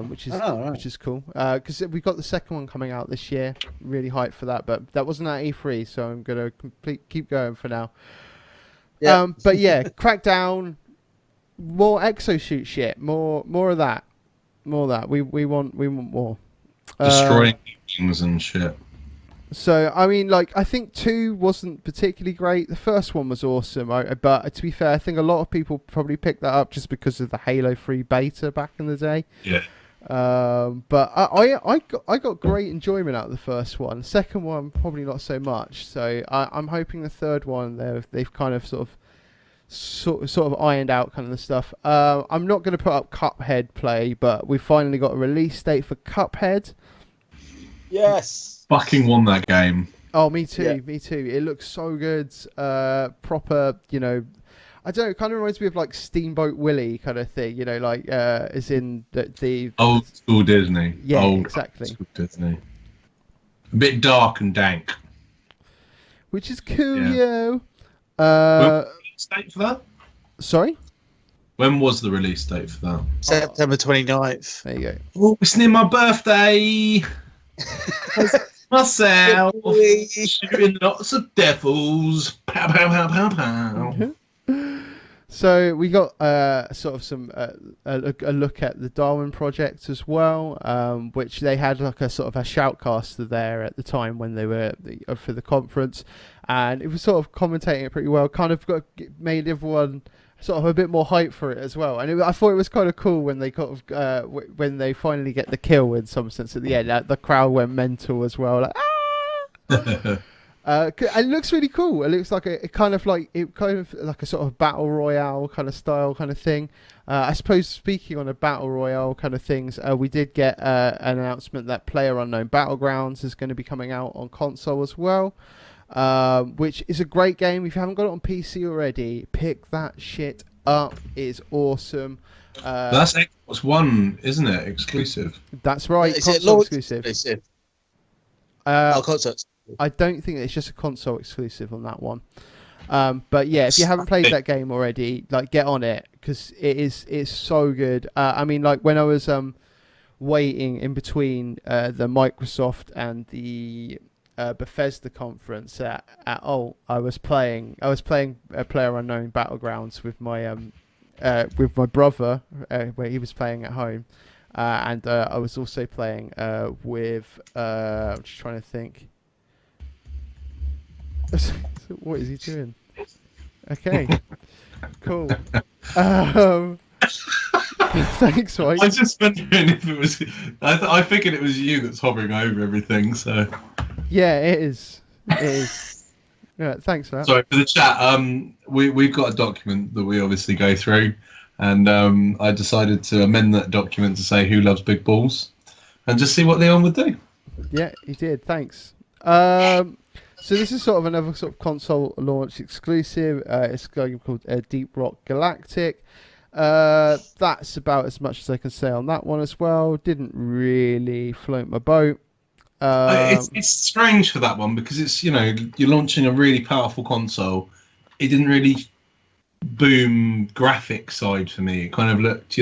which is cool. Because we've got the second one coming out this year. Really hyped for that, but that wasn't at E3, so I'm gonna keep going for now. Yeah. But yeah, Crackdown, more exosuit shit, more of that, more of that. We want more. Destroying things and shit. So I mean, like, I think 2 wasn't particularly great. The first one was awesome, but to be fair, I think a lot of people probably picked that up just because of the Halo 3 beta back in the day. Yeah. But I got great enjoyment out of the first one. The second one probably not so much. So I'm hoping the third one they've kind of sort of ironed out kind of the stuff. I'm not going to put up Cuphead play, but we finally got a release date for Cuphead. Yes. Fucking won that game. Oh, me too. Yeah. Me too. It looks so good. Proper, you know. I don't know. It kind of reminds me of like Steamboat Willie kind of thing, you know, like as in the Old school Disney. Yeah, Old exactly. School Disney. A bit dark and dank. which is cool, Yeah. yo. Release date for that? Sorry. When was the release date for that? September 29th. There you go. Oh, it's near my birthday. Myself shooting lots of devils. Pow pow pow pow pow. So we got sort of some a look at the Darwin project as well, which they had like a sort of a shoutcaster there at the time when they were for the conference, and it was sort of commentating it pretty well. Kind of made everyone sort of a bit more hype for it as well. And I thought it was kind of cool when they kind of when they finally get the kill in some sense at the end. The crowd went mental as well, like ah! It looks really cool. It looks like a kind of like a sort of battle royale kind of style kind of thing. I suppose speaking on a battle royale kind of things, we did get an announcement that PlayerUnknown Battlegrounds is going to be coming out on console as well, which is a great game. If you haven't got it on PC already, pick that shit up. It's awesome. That's Xbox One, isn't it? Exclusive. That's right. Is it console launch exclusive. console. I don't think it's just a console exclusive on that one. But yeah, if you haven't played that game already, like get on it because it's so good. I mean, like when I was waiting in between the Microsoft and the Bethesda conference I was playing PlayerUnknown Battlegrounds with my brother where he was playing at home, and I was also playing with I'm just trying to think. What is he doing? Okay, cool. Thanks, Mike. I was just wondering if it was. I figured it was you that's hovering over everything. So Yeah, it is. It is. Yeah, thanks, Matt. sorry for the chat. We've got a document that we obviously go through, and I decided to amend that document to say "Who loves big balls," and just see what Leon would do. Yeah, he did. Thanks. So this is sort of another sort of console launch exclusive. It's a game called Deep Rock Galactic. That's about as much as I can say on that one as well. Didn't really float my boat. It's strange for that one because it's you're launching a really powerful console. It didn't really boom graphic side for me. It kind of looked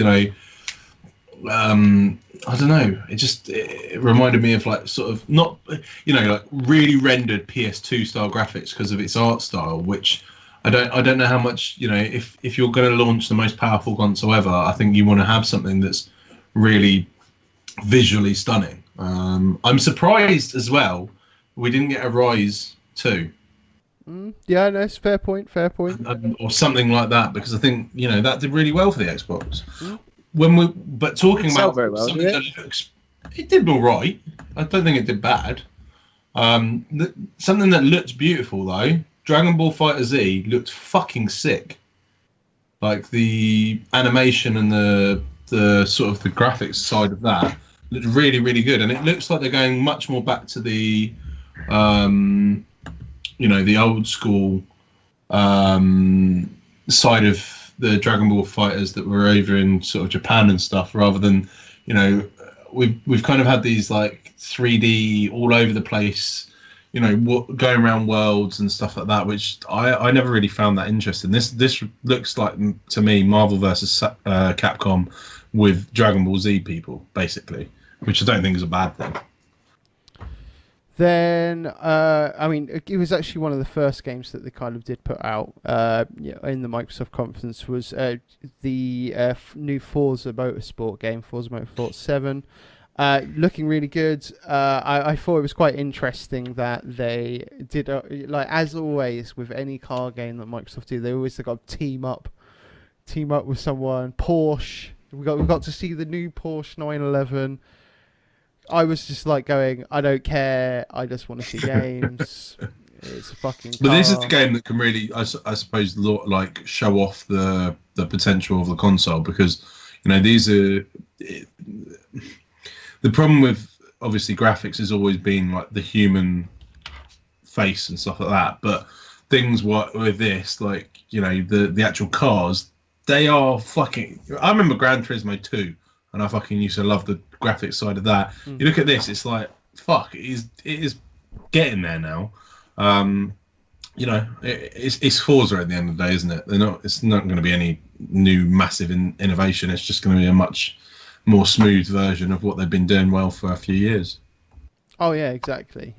I don't know. It reminded me of like sort of not like really rendered PS2 style graphics because of its art style, which I don't know how much if you're going to launch the most powerful console ever, I think you want to have something that's really visually stunning. I'm surprised as well we didn't get a Rise 2. Yeah, no, it's fair point. Or something like that, because I think that did really well for the Xbox. But talking about very well, something that looks, it did all right. I don't think it did bad. Something that looked beautiful though, Dragon Ball Fighter Z looked fucking sick. Like the animation and the sort of the graphics side of that looked really, really good, and it looks like they're going much more back to the the old school side of the Dragon Ball fighters that were over in sort of Japan and stuff, rather than we've kind of had these like 3D all over the place, going around worlds and stuff like that, which I never really found that interesting. This looks like to me Marvel versus Capcom with Dragon Ball Z people basically, which I don't think is a bad thing. Then, I mean, it was actually one of the first games that they kind of did put out in the Microsoft conference was the new Forza Motorsport game, Forza Motorsport 7. Looking really good. I thought it was quite interesting that they did, like as always with any car game that Microsoft do, they always got to team up with someone. Porsche. We got to see the new Porsche 911. I was just like going, I don't care. I just want to see games. It's a fucking car. But this is the game that can really, I suppose, like show off the potential of the console, because these are the problem with obviously graphics has always been like the human face and stuff like that. But things with this, like the actual cars, they are fucking. I remember Gran Turismo 2. And I fucking used to love the graphics side of that. You look at this, it's like, fuck, it is getting there now. It's Forza at the end of the day, isn't it? It's not going to be any new massive innovation. It's just going to be a much more smooth version of what they've been doing well for a few years. Oh yeah, exactly.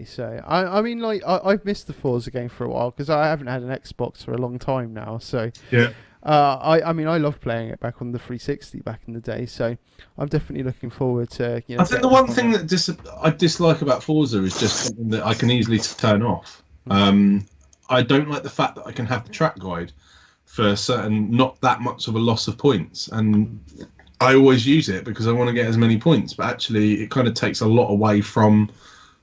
So I mean, like I've missed the Forza game for a while because I haven't had an Xbox for a long time now. So yeah. I mean, I loved playing it back on the 360 back in the day, so I'm definitely looking forward to. I think the one thing that I dislike about Forza is just something that I can easily turn off. I don't like the fact that I can have the track guide for certain, not that much of a loss of points, and I always use it because I want to get as many points. But actually, it kind of takes a lot away from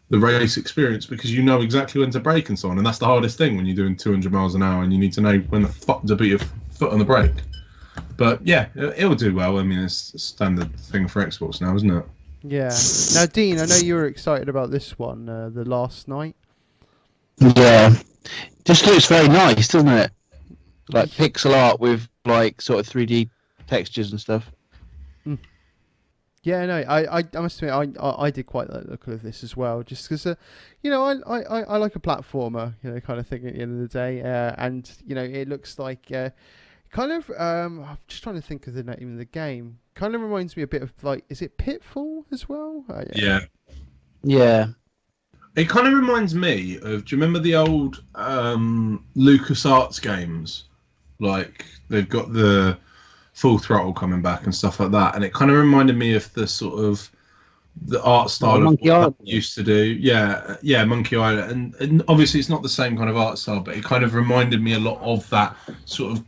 the race experience because you know exactly when to brake and so on, and that's the hardest thing when you're doing 200 miles an hour and you need to know when the fuck to put your foot on the brake. But yeah, it'll do well. I mean, it's a standard thing for Xbox now, isn't it? Yeah. Now, Dean, I know you were excited about this one, The Last Night. Yeah, just looks very nice, doesn't it? Like pixel art with like sort of 3D textures and stuff. Yeah, no, I must admit, I did quite like the look of this as well, just because, I like a platformer, kind of thing at the end of the day, and, it looks like, kind of, I'm just trying to think of the name of the game, kind of reminds me a bit of, like, is it Pitfall as well? Yeah. Yeah. It kind of reminds me of, do you remember the old LucasArts games? Like, they've got the Full Throttle coming back and stuff like that, and it kind of reminded me of the sort of the art style of Monkey what Island I used to do. Yeah, Monkey Island, and obviously it's not the same kind of art style, but it kind of reminded me a lot of that sort of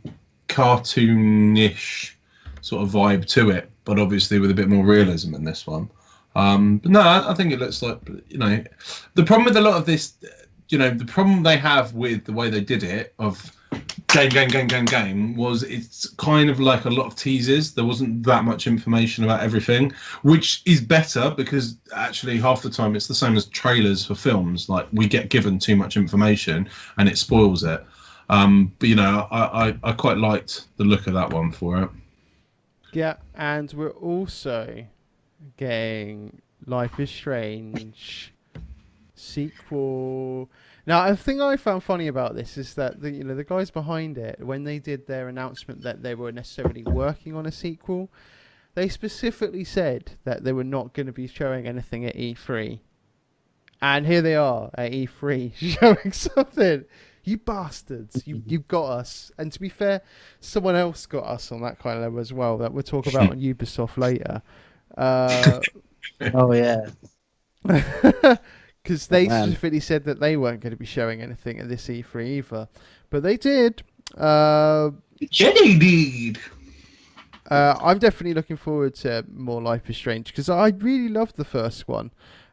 cartoonish sort of vibe to it, but obviously with a bit more realism in this one. But no, I think it looks like, the problem with a lot of this, the problem they have with the way they did it of game was it's kind of like a lot of teasers. There wasn't that much information about everything, which is better because actually half the time it's the same as trailers for films. Like we get given too much information and it spoils it. But I quite liked the look of that one for it. Yeah, and we're also getting Life is Strange sequel. Now, a thing I found funny about this is that the guys behind it, when they did their announcement that they were necessarily working on a sequel, they specifically said that they were not going to be showing anything at E3. And here they are at E3 showing something. You bastards, you got us. And to be fair, someone else got us on that kind of level as well that we'll talk about on Ubisoft later. Oh yeah. Because they specifically said that they weren't going to be showing anything at this E3 either. But they did. Yeah, they did. I'm definitely looking forward to more Life is Strange because I really loved the first one.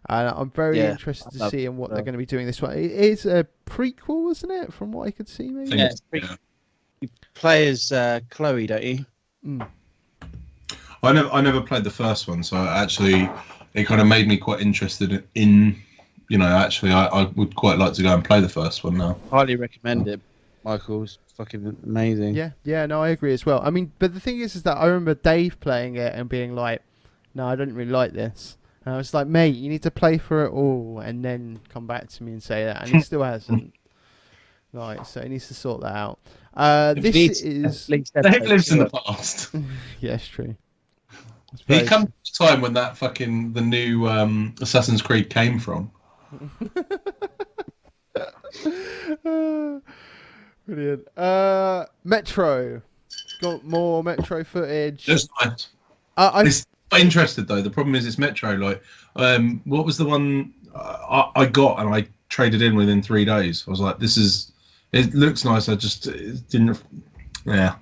And I'm very interested to see what they're going to be doing this one. It is a prequel, isn't it? From what I could see, maybe? Yeah, you play as Chloe, don't you? I never played the first one, so actually it kind of made me quite interested in actually I would quite like to go and play the first one now. Highly recommend it. Michael's fucking amazing. Yeah, no, I agree as well. I mean, but the thing is that I remember Dave playing it and being like, no, I don't really like this. And I was like, mate, you need to play for it all and then come back to me and say that. And he still hasn't. Right, so he needs to sort that out. This is... Dave lives in the past. Yeah, it's true. He comes to a time when the new Assassin's Creed came from. Brilliant. Metro. Got more Metro footage. Just nice. I It's interested though. The problem is it's Metro. Like, what was the one I got and I traded in within 3 days? I was like, this is. It looks nice. I just didn't. Yeah,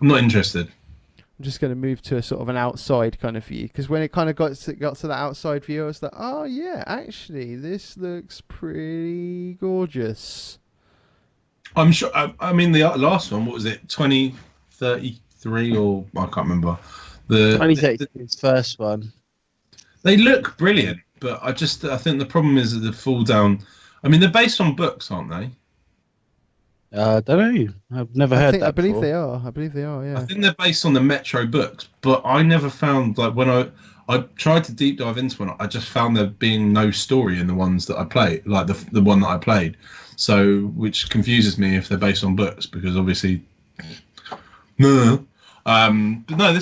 I'm not interested. I'm just going to move to a sort of an outside kind of view, because when it kind of got to that outside view, I was like, oh yeah, actually, this looks pretty gorgeous. I'm sure. I mean, the last one. What was it? 2033 or I can't remember. The 2033 is first one. They look brilliant, but I think the problem is that the fall down. I mean, they're based on books, aren't they? I don't know. I've never heard that. I believe before. they are. I believe they are. Yeah. I think they're based on the Metro books, but I never found, like, when I tried to deep dive into one, I just found there being no story in the ones that I played, like the one that I played. So, which confuses me if they're based on books, because obviously, no. But no,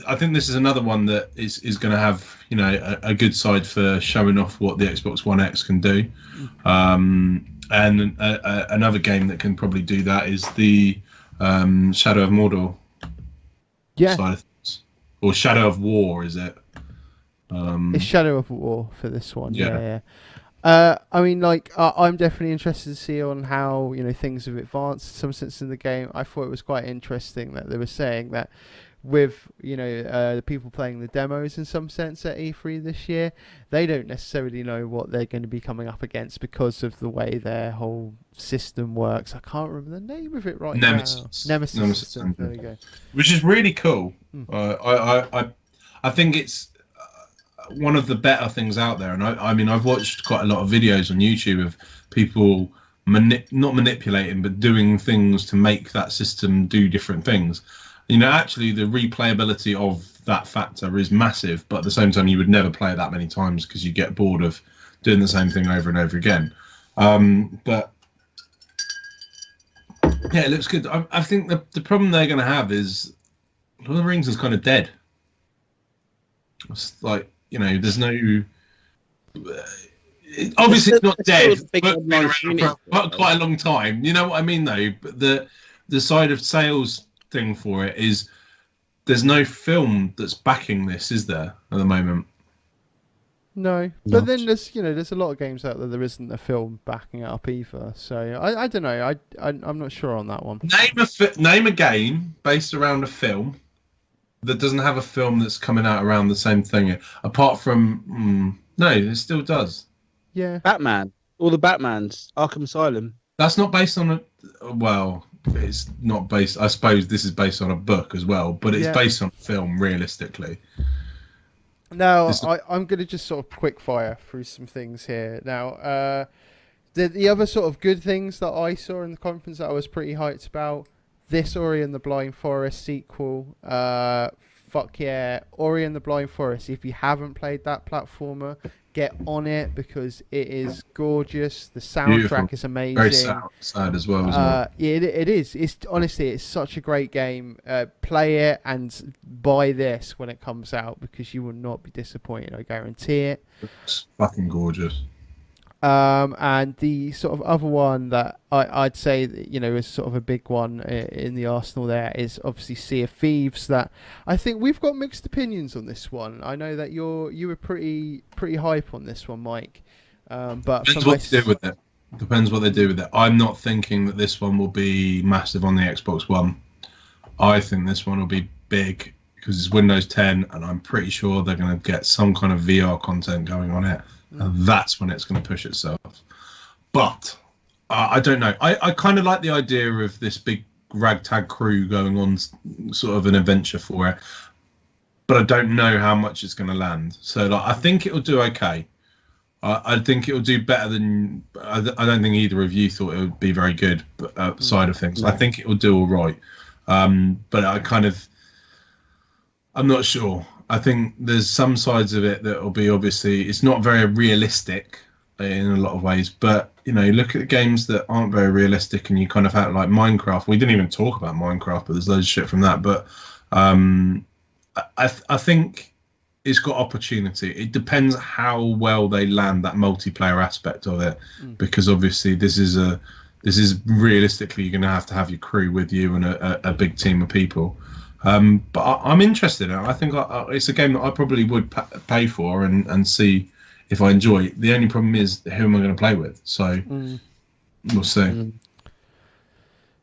I think this is another one that is going to have, you know, a good side for showing off what the Xbox One X can do. And another game that can probably do that is the Shadow of Mordor side of things. Or Shadow of War, is it? It's Shadow of War for this one. Yeah. I mean, like, I'm definitely interested to see on how, you know, things have advanced in some sense in the game. I thought it was quite interesting that they were saying that with, you know, the people playing the demos in some sense at E3 this year, they don't necessarily know what they're going to be coming up against because of the way their whole system works. I can't remember the name of it Nemesis. now. Nemesis system. There we go. Which is really cool. I think it's one of the better things out there. And I mean, I've watched quite a lot of videos on YouTube of people not manipulating, but doing things to make that system do different things. You know, actually, the replayability of that factor is massive, but at the same time, you would never play it that many times because you get bored of doing the same thing over and over again. But yeah, it looks good. I think the problem they're going to have is Lord of the Rings is kind of dead. It's like, you know, there's no. Obviously, it's not dead, but it's been around for quite a long time. You know what I mean, though? But the side of sales thing for it is there's no film that's backing this, is there, at the moment? No, but then there's a lot of games out there isn't a film backing it up either. So I don't know. I'm not sure on that one. Name a game based around a film that doesn't have a film that's coming out around the same thing. Apart from no, it still does. Yeah, Batman. All the Batmans. Arkham Asylum. That's not based on a. Well, it's not based. I suppose this is based on a book as well, but it's based on a film realistically. Now, I'm going to just sort of quick fire through some things here. Now, the other sort of good things that I saw in the conference that I was pretty hyped about, this Ori and the Blind Forest sequel. Fuck yeah. Ori and the Blind Forest. If you haven't played that platformer, get on it because it is gorgeous. The soundtrack is amazing. Very sad as well, isn't it? Yeah, it is. It's honestly, it's such a great game. Play it and buy this when it comes out because you will not be disappointed. I guarantee it. It's fucking gorgeous. And the sort of other one that I'd say that, you know, is sort of a big one in the arsenal there is obviously Sea of Thieves. That I think we've got mixed opinions on this one. I know that you were pretty hype on this one, Mike. But depends what they do with it. Depends what they do with it. I'm not thinking that this one will be massive on the Xbox One. I think this one will be big because it's Windows 10, and I'm pretty sure they're going to get some kind of VR content going on it. And that's when it's going to push itself. But I don't know. I kind of like the idea of this big ragtag crew going on sort of an adventure for it. But I don't know how much it's going to land. So like, I think it'll do okay. I think it'll do better than... I don't think either of you thought it would be very good side of things. No. I think it will do all right. But I'm not sure. I think there's some sides of it that will be obviously it's not very realistic in a lot of ways, but you know, you look at games that aren't very realistic and you kind of have like Minecraft. We didn't even talk about Minecraft, but there's loads of shit from that. But I think it's got opportunity. It depends how well they land that multiplayer aspect of it, because obviously this is realistically you're going to have your crew with you and a big team of people. But I'm interested. I think it's a game that I probably would pay for and see if I enjoy. The only problem is who am I going to play with? So we'll see.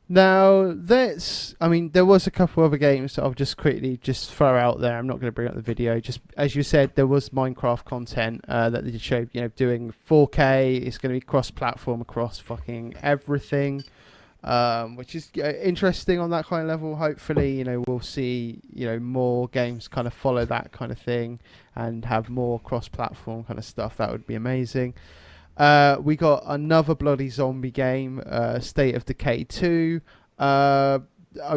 Now, there was a couple other games that I'll just quickly throw out there. I'm not going to bring up the video. Just as you said, there was Minecraft content that they showed, doing 4K. It's going to be cross-platform across fucking everything, which is interesting on that kind of level. Hopefully, we'll see, more games kind of follow that kind of thing and have more cross-platform kind of stuff. That would be amazing. We got another bloody zombie game, State of Decay 2. I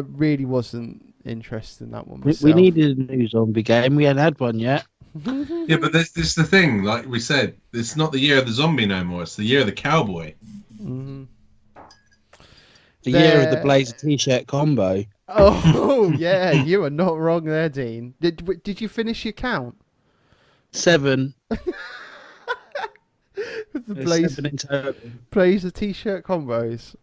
really wasn't interested in that one myself. We needed a new zombie game. We hadn't had one yet. Yeah, but this is the thing. Like we said, it's not the year of the zombie no more. It's the year of the cowboy. Mm-hmm. The year of the Blazer t-shirt combo. Oh, yeah, you are not wrong there, Dean. Did you finish your count? 7. The 7 in total. Blazer t-shirt combos.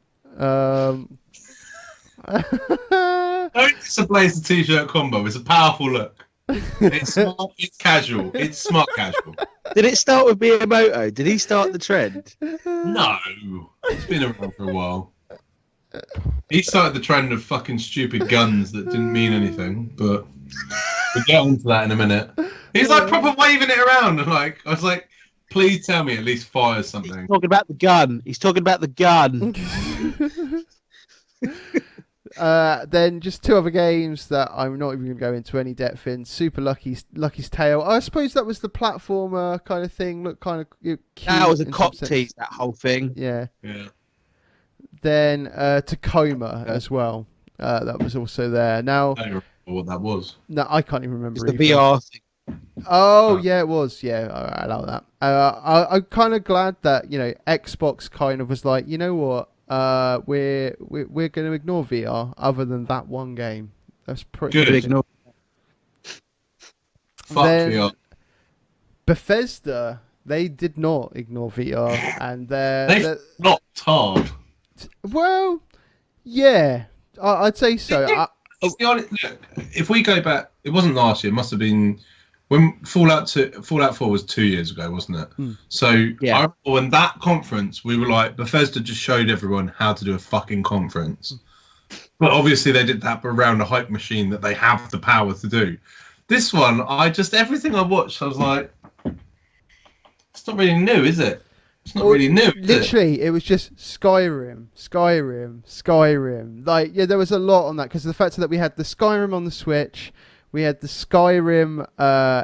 It's a Blazer t-shirt combo. It's a powerful look. It's smart, it's casual. It's smart casual. Did it start with Miyamoto? Did he start the trend? No, it's been around for a while. He started the trend of fucking stupid guns that didn't mean anything, but we'll get onto that in a minute. He's like proper waving it around, and I was like, please tell me at least fire something. He's talking about the gun. He's talking about the gun. Then just 2 other games that I'm not even going to go into any depth in. Super Lucky's Tale. I suppose that was the platformer kind of thing. Looked kind of cute. That was a in cop some tease, sense. that whole thing. Yeah. Yeah. Then Tacoma as well. That was also there. Now, I don't remember what that was. no, I can't even remember. It's the either. VR thing. Oh yeah, it was. Yeah, I allow that. I'm kind of glad that Xbox kind of was like, you know what, we're going to ignore VR other than that one game. That's pretty Good. good. Fuck Then- VR. Bethesda, they did not ignore VR, and They not hard. well, yeah, I'd say so. It's the honest, look, if we go back, it wasn't last year. It must have been when Fallout 4 was 2 years ago, wasn't it? So Yeah. I remember when that conference, we were like, Bethesda just showed everyone how to do a fucking conference. But obviously they did that around a hype machine that they have the power to do. This one, everything I watched, I was like, it's not really new, is it? It's not really new, is it? Literally, it was just Skyrim. Like, yeah, there was a lot on that because of the fact that we had the Skyrim on the Switch, we had the Skyrim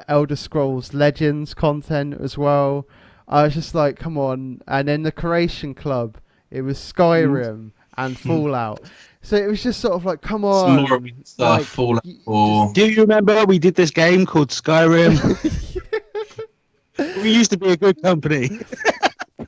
Elder Scrolls Legends content as well. I was just like, come on. And then the Creation Club, it was Skyrim and Fallout. So it was just sort of like, come on. Some more stuff, like, Fallout y- 4. Do you remember we did this game called Skyrim? We used to be a good company.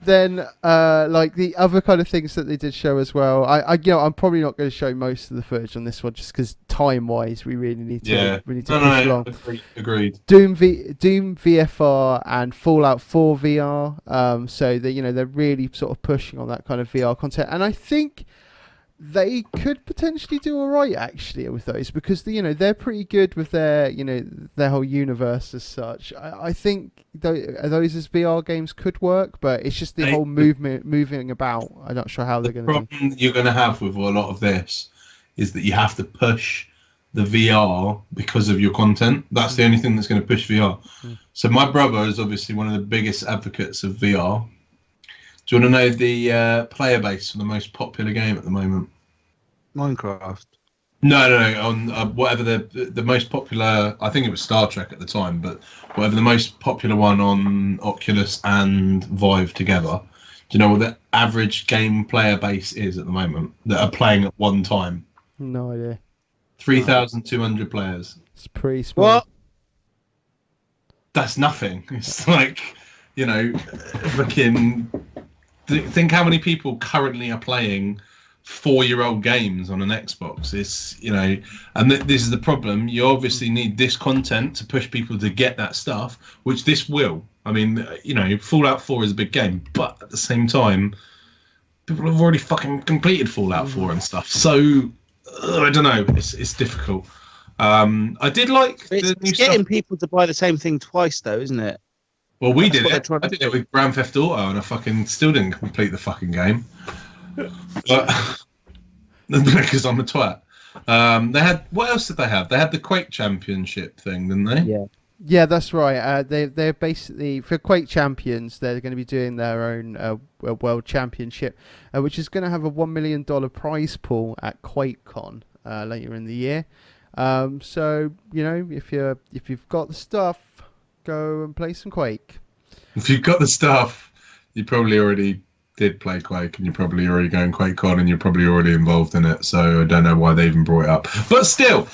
Then, like the other kind of things that they did show as well. I'm probably not going to show most of the footage on this one just because time-wise, we really need to. We need to push along. Agreed. Doom VFR and Fallout 4 VR. So they're really sort of pushing on that kind of VR content, and I think they could potentially do all right actually with those because they're pretty good with their their whole universe as such. I think those as VR games could work, but it's just the whole moving about. I'm not sure how they're going to do. The problem you're going to have with a lot of this is that you have to push the VR because of your content. That's the only thing that's going to push VR. So my brother is obviously one of the biggest advocates of VR. Do you want to know the player base for the most popular game at the moment? Minecraft. No. On whatever the most popular, I think it was Star Trek at the time, but whatever the most popular one on Oculus and Vive together. Do you know what the average game player base is at the moment that are playing at one time? No idea. 3,200 players. It's pretty small. What? That's nothing. It's like, fucking. Think how many people currently are playing 4-year-old games on an Xbox. It's, you know, and this is the problem. You obviously need this content to push people to get that stuff, which this will. I mean, you know, Fallout 4 is a big game, but at the same time, people have already fucking completed Fallout 4 and stuff. So I don't know. It's difficult. I did like the new getting stuff. people to buy the same thing twice, though, isn't it? Well, we That's did what they're it. trying I to did do. it with Grand Theft Auto, and I fucking still didn't complete the fucking game. But because I'm a twat. They had, what else did they have? They had the Quake Championship thing, didn't they? Yeah. Yeah, that's right. They're basically, for Quake Champions, they're going to be doing their own World Championship, which is going to have a $1 million prize pool at QuakeCon later in the year. So, you know, if you've got the stuff, go and play some Quake. If you've got the stuff, you probably already did play Quake, and you're probably already going QuakeCon, and you're probably already involved in it. So I don't know why they even brought it up. But still,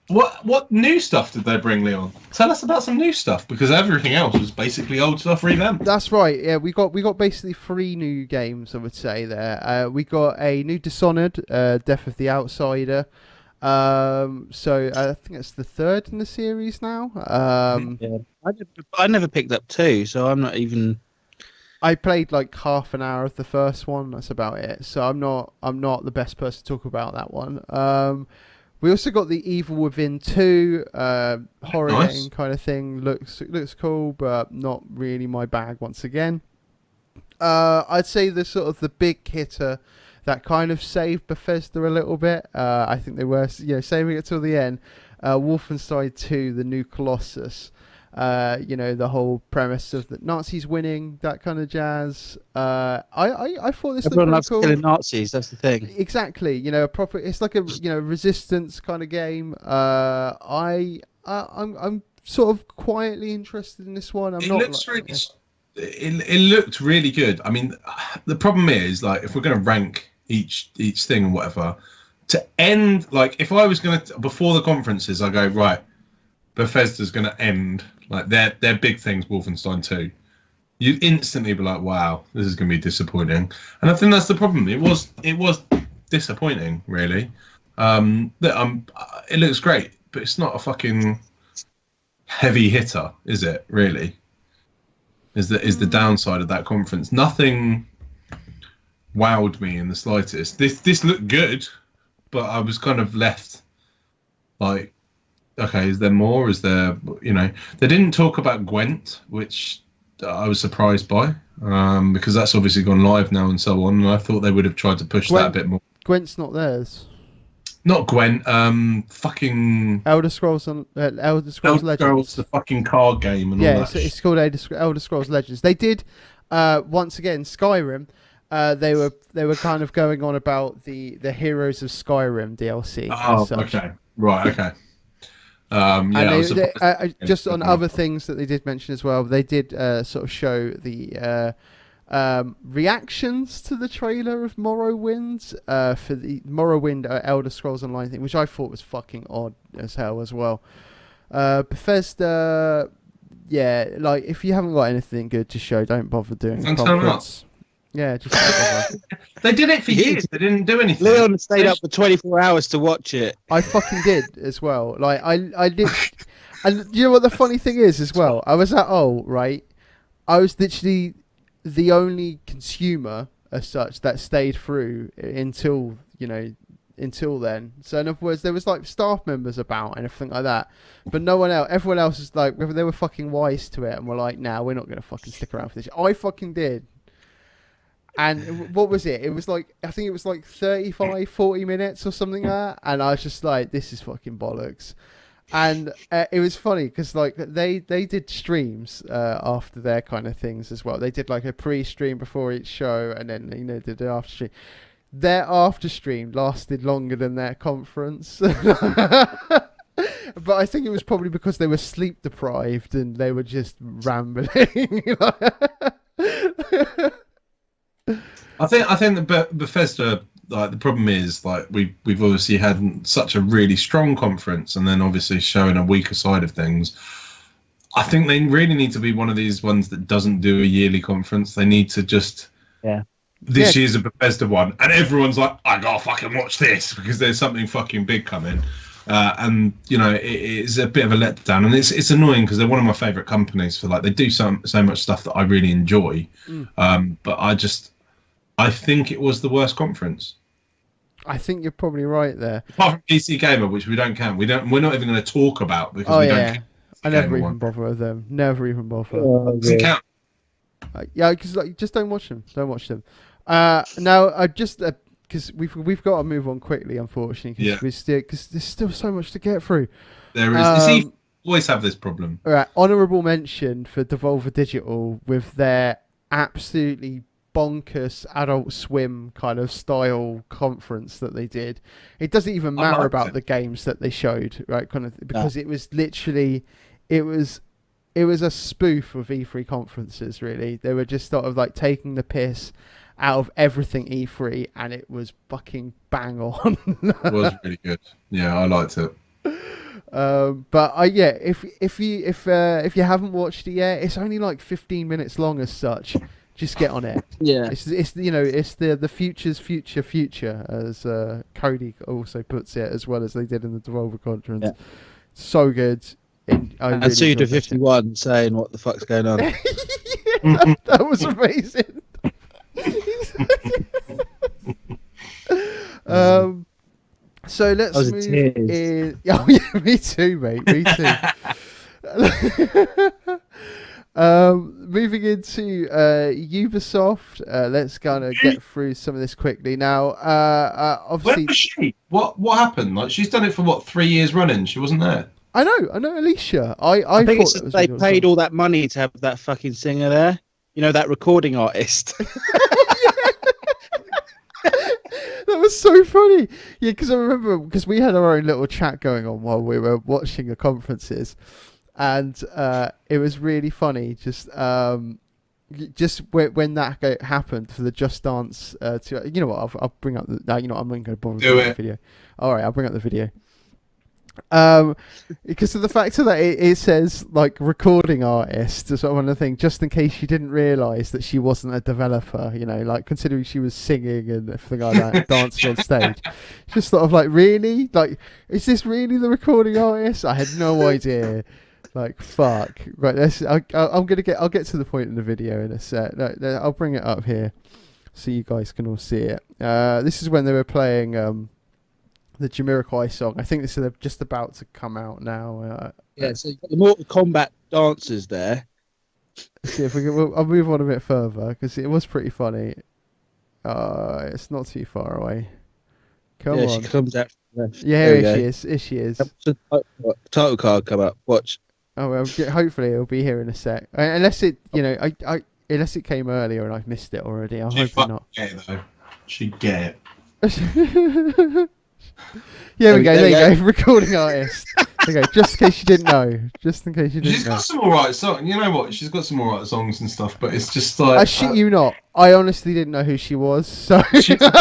what new stuff did they bring, Leon? Tell us about some new stuff, because everything else was basically old stuff revamped. That's right. Yeah, we got basically 3 new games, I would say there. We got a new Dishonored, Death of the Outsider. So I think it's the 3rd in the series now. Yeah. I never picked up 2, so I'm not even. I played like half an hour of the first one. That's about it. So I'm not the best person to talk about that one. We also got the Evil Within 2 horror Nice. game kind of thing. Looks cool, but not really my bag once again. I'd say the big hitter that kind of saved Bethesda a little bit. I think they were saving it till the end. Wolfenstein 2: The New Colossus. The whole premise of the Nazis winning, that kind of jazz. I thought this Everyone looked loves pretty cool. killing Nazis. That's the thing. Exactly, it's like a resistance kind of game. I'm sort of quietly interested in this one. It looked really good. I mean, the problem is, like, if we're going to rank each thing and whatever, to end, like, if I was going to, before the conferences, I go, right, Bethesda's going to end, like, their big things, Wolfenstein 2. You instantly be like, wow, this is going to be disappointing. And I think that's the problem. It was disappointing, really. It looks great, but it's not a fucking heavy hitter, is it, really? Is the downside of that conference. Nothing wowed me in the slightest. This looked good, but I was kind of left like, okay, is there more? Is there, they didn't talk about Gwent, which I was surprised by, because that's obviously gone live now and so on, and I thought they would have tried to push that a bit more. Gwent's not theirs. Not Gwent, fucking Elder Scrolls Legends. Scrolls, the fucking card game and all that. It's called Elder Scrolls Legends. They did once again Skyrim. They were kind of going on about the Heroes of Skyrim DLC. Oh, okay, right, okay. Just on other things that they did mention as well, they did sort of show the reactions to the trailer of Morrowind for the Morrowind Elder Scrolls Online thing, which I thought was fucking odd as hell as well. Bethesda, like, if you haven't got anything good to show, don't bother doing a conference. Yeah, just don't bother. They did it for years. They didn't do anything. Leon stayed up for 24 hours to watch it. I fucking did as well. Like, I did. And you know what the funny thing is as well? I was at right? I was literally the only consumer as such that stayed through until then. So in other words, there was like staff members about and everything like that, but no one else. Everyone else is like, they were fucking wise to it and were like, "Nah, we're not gonna fucking stick around for this." I fucking did. And what was it? It was like, I think it was like 35, 40 minutes or something like that. And I was just like, this is fucking bollocks. And it was funny because like they did streams after their kind of things as well. They did like a pre-stream before each show, and then did an after stream. Their after stream lasted longer than their conference. But I think it was probably because they were sleep deprived and they were just rambling. I think that Bethesda, like, the problem is, like, we've obviously had such a really strong conference, and then obviously showing a weaker side of things. I think they really need to be one of these ones that doesn't do a yearly conference. They need to just this year's a Bethesda one, and everyone's like, I gotta fucking watch this because there's something fucking big coming. And you know, it's a bit of a letdown, and it's annoying because they're one of my favorite companies for like they do so much stuff that I really enjoy. But I think it was the worst conference. I think you're probably right there. Apart from PC Gamer, which we don't count. We're not even going to talk about because we don't. I never even bother with them. Never even bother. Doesn't count. Yeah, because like, just don't watch them. Don't watch them. Now I just because we've got to move on quickly, unfortunately. Because there's still so much to get through. There is. You always have this problem. All right. Honourable mention for Devolver Digital with their absolutely bonkers Adult Swim kind of style conference that they did. It doesn't even matter about the games that they showed, right? Kind of because it was literally, it was a spoof of E3 conferences. Really, they were just sort of like taking the piss out of everything E3, and it was fucking bang on. It was really good. Yeah, I liked it. But if you haven't watched it yet, it's only like 15 minutes long as such. Just get on it. Yeah, it's the future's future, as Cody also puts it, as well as they did in the Devolver conference. Yeah. So good. And Suda51 saying, "What the fuck's going on?" that was amazing. So let's move in. Oh yeah, me too, mate. Me too. Moving into Ubisoft, let's kind of get through some of this quickly. Now, obviously, where was she? What happened? Like, she's done it for what, 3 years running? She wasn't there. I know, Alicia. I think it's they paid all that money to have that fucking singer there. You know, that recording artist. That was so funny. Yeah, because I remember because we had our own little chat going on while we were watching the conferences. And it was really funny, just when that happened for the Just Dance. You know what? I'll bring up. I'm not going to bother with the video. All right, I'll bring up the video. Because of the fact that it says like recording artist, sort of one of the things, just in case you didn't realise that she wasn't a developer. You know, like considering she was singing and everything like that, dancing on stage. Just sort of like, really, like, is this really the recording artist? I had no idea. Like, fuck. Right, I'll get to the point in the video in a sec. I'll bring it up here so you guys can all see it. This is when they were playing the Jamiroquai song. I think this is just about to come out now. So you've got the Mortal Kombat dancers there. See if we can. I'll move on a bit further because it was pretty funny. It's not too far away. Come on. She comes out. Yeah, here she is. Here she is. Title card come up. Watch. Oh well, hopefully it'll be here in a sec. Unless it, unless it came earlier and I've missed it already. I hope not. Get it though. She'd get it. There we go. There you go. Recording artist. Okay, just in case you didn't know. Just in case you didn't know. She's got some alright songs. You know what? She's got some alright songs and stuff, but it's just like. I shit you not. I honestly didn't know who she was. So. She's got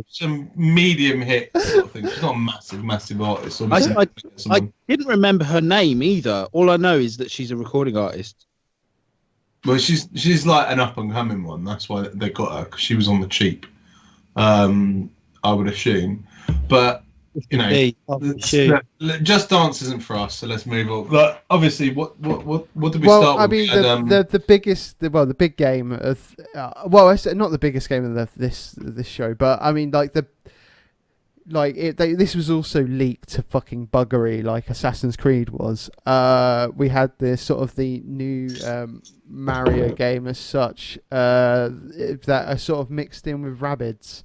some medium hits sort of thing. She's not a massive artist. I didn't remember her name either. All I know is that she's a recording artist. Well, she's like an up and coming one. That's why they got her, because she was on the cheap. I would assume, but you know, Just Dance isn't for us, so let's move on. But obviously, what did we start with? I mean, the biggest, the big game of, not the biggest game of this show, but I mean, this was also leaked to fucking buggery like Assassin's Creed was. We had this sort of the new Mario game as such that are sort of mixed in with Rabbids.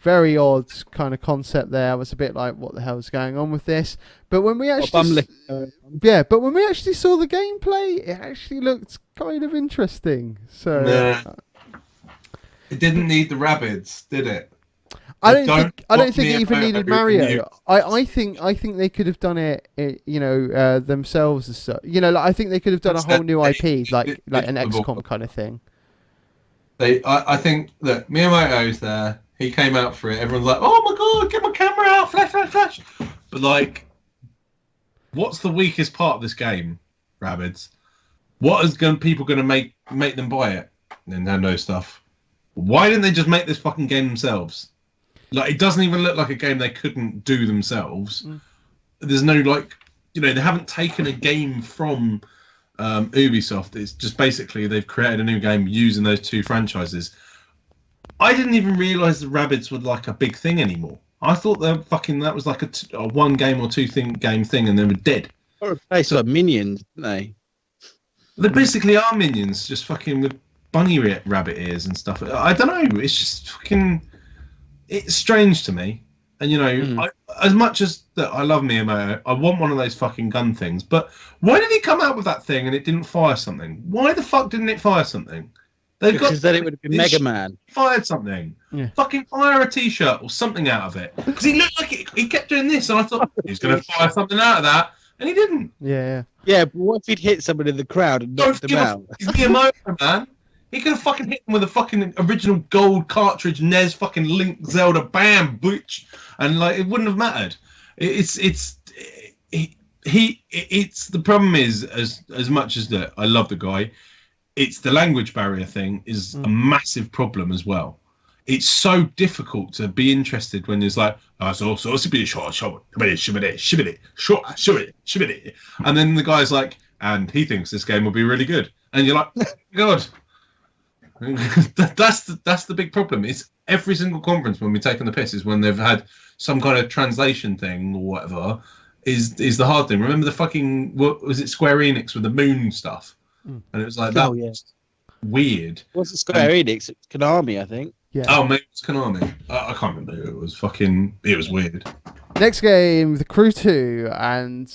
Very odd kind of concept there. I was a bit like, what the hell is going on with this? But when we actually but when we actually saw the gameplay, it actually looked kind of interesting. So it didn't need the Rabbids, did it? I don't think it even needed Mario. I think they could have done it, themselves as such. I think they could have done a whole new IP, like an XCOM kind of thing. I think that Miyamoto's there. He came out for it. Everyone's like, "Oh my god, get my camera out, flash!" But like, what's the weakest part of this game, Rabbids? What is people going to make them buy it? Nintendo stuff. Why didn't they just make this fucking game themselves? Like, it doesn't even look like a game they couldn't do themselves. There's no, like, they haven't taken a game from Ubisoft. It's just basically they've created a new game using those two franchises. I didn't even realise the Rabbids were like a big thing anymore. I thought that was like a one game or two game thing, and they were dead. Or replaced by minions, didn't they? They basically are minions, just fucking with bunny rabbit ears and stuff. I don't know. It's just fucking. It's strange to me, and as much as that I love Miyamoto, I want one of those fucking gun things. But why did he come out with that thing and it didn't fire something? Why the fuck didn't it fire something? Because then it would have been Mega Man. Fired something. Yeah. Fucking fire a t-shirt or something out of it. Because he looked like he kept doing this, and I thought he's going to fire something out of that, and he didn't. Yeah. Yeah, but what if he'd hit someone in the crowd and knocked them out? He's Miyamoto, man. He could have fucking hit him with a fucking original gold cartridge, NES fucking Link Zelda, bam, butch, and like it wouldn't have mattered. It's the problem is as much as that I love the guy. It's the language barrier thing is a massive problem as well. It's so difficult to be interested when there's like, and then the guy's like, and he thinks this game will be really good, and you're like, oh, God, that's the big problem. It's every single conference when we're taking the piss is when they've had some kind of translation thing or whatever is the hard thing. Remember the fucking what was it Square Enix with the moon stuff? And it was like that was weird. What's it Square Enix? It's Konami, I think. Yeah. Oh, maybe it's Konami. I can't remember who it was. It was weird. Next game, The Crew 2, and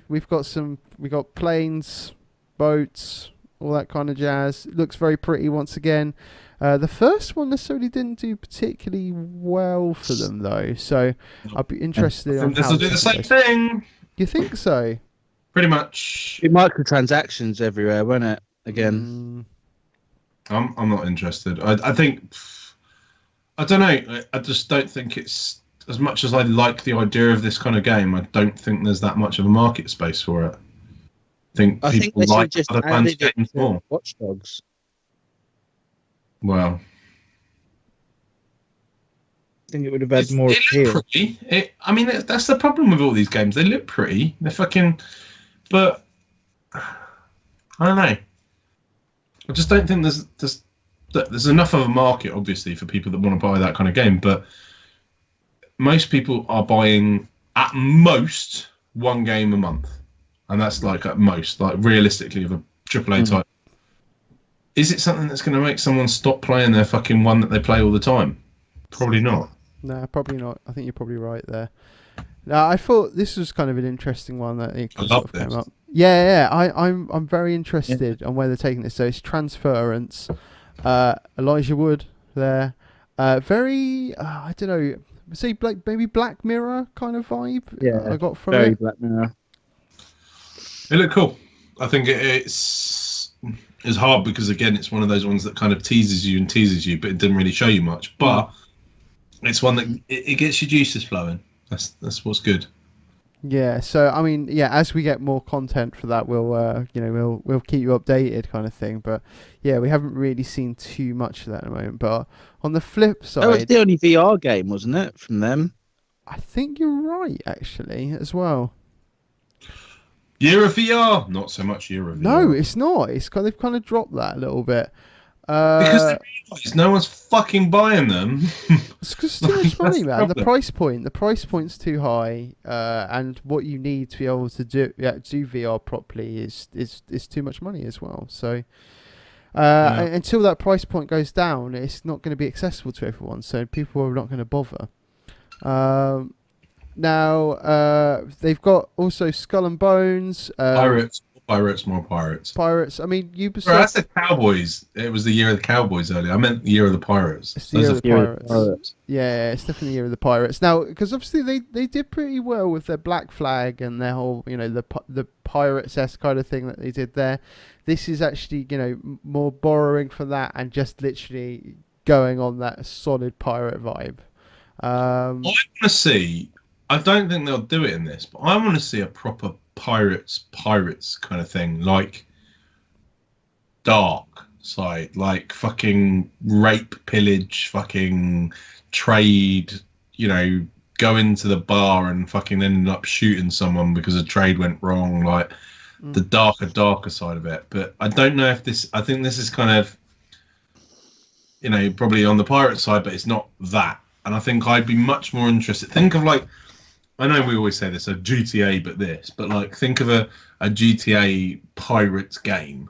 we've got planes, boats, all that kind of jazz. It looks very pretty once again. The first one necessarily didn't do particularly well for them though, so I'd be interested in This how will do the same thing. You think so? Pretty much. Be microtransactions everywhere, won't it? Again. I'm not interested. I think I don't know. I just don't think it's as much as I like the idea of this kind of game. I don't think there's that much of a market space for it. I think people like other kinds of games more. Watch Dogs. Well, I think it would have had more appeal. I mean, that's the problem with all these games. They look pretty. They're fucking, but I don't know. I just don't think there's enough of a market, obviously, for people that want to buy that kind of game. But most people are buying at most one game a month, and that's like at most, like realistically, of a AAA title. Is it something that's going to make someone stop playing their fucking one that they play all the time? Probably not. No, probably not. I think you're probably right there. Now, I thought this was kind of an interesting one that it sort of came up. Yeah. I'm very interested on where they're taking this. So it's Transference. Elijah Wood there. Very, I don't know. Say maybe Black Mirror kind of vibe. Yeah, I got from very it. Black Mirror. It looked cool. I think it's hard because again, it's one of those ones that kind of teases you, but it didn't really show you much. But it's one that it gets your juices flowing. That's what's good. Yeah, so I mean, as we get more content for that, we'll keep you updated, kind of thing. But yeah, we haven't really seen too much of that at the moment. But on the flip side, that was the only VR game, wasn't it, from them? I think you're right, actually, as well. Year of VR, not so much Year of VR. No, it's not. They've kind of dropped that a little bit. Because they realise no one's fucking buying them. It's because too much money, man. The price point's too high, and what you need to be able to do VR properly is too much money as well. So until that price point goes down, it's not going to be accessible to everyone. So people are not going to bother. Now they've got also Skull and Bones. Pirates, more pirates. Pirates. I mean, Ubisoft. Bro, that's the Cowboys. It was the year of the Cowboys earlier. I meant the year of the Pirates. It's the year of the Pirates. Yeah, it's definitely the year of the Pirates. Now, because obviously they did pretty well with their Black Flag and their whole, the Pirates-esque kind of thing that they did there. This is actually, more borrowing from that and just literally going on that solid pirate vibe. I want to see. I don't think they'll do it in this, but I want to see a proper pirates kind of thing, like dark side, like fucking rape, pillage, fucking trade, you know, go into the bar and fucking ended up shooting someone because a trade went wrong, like the darker side of it. But I don't know if I think this is kind of, you know, probably on the pirate side, but it's not that. And I think I'd be much more interested. Think of like, I know we always say this, a GTA, but like think of a GTA Pirates game.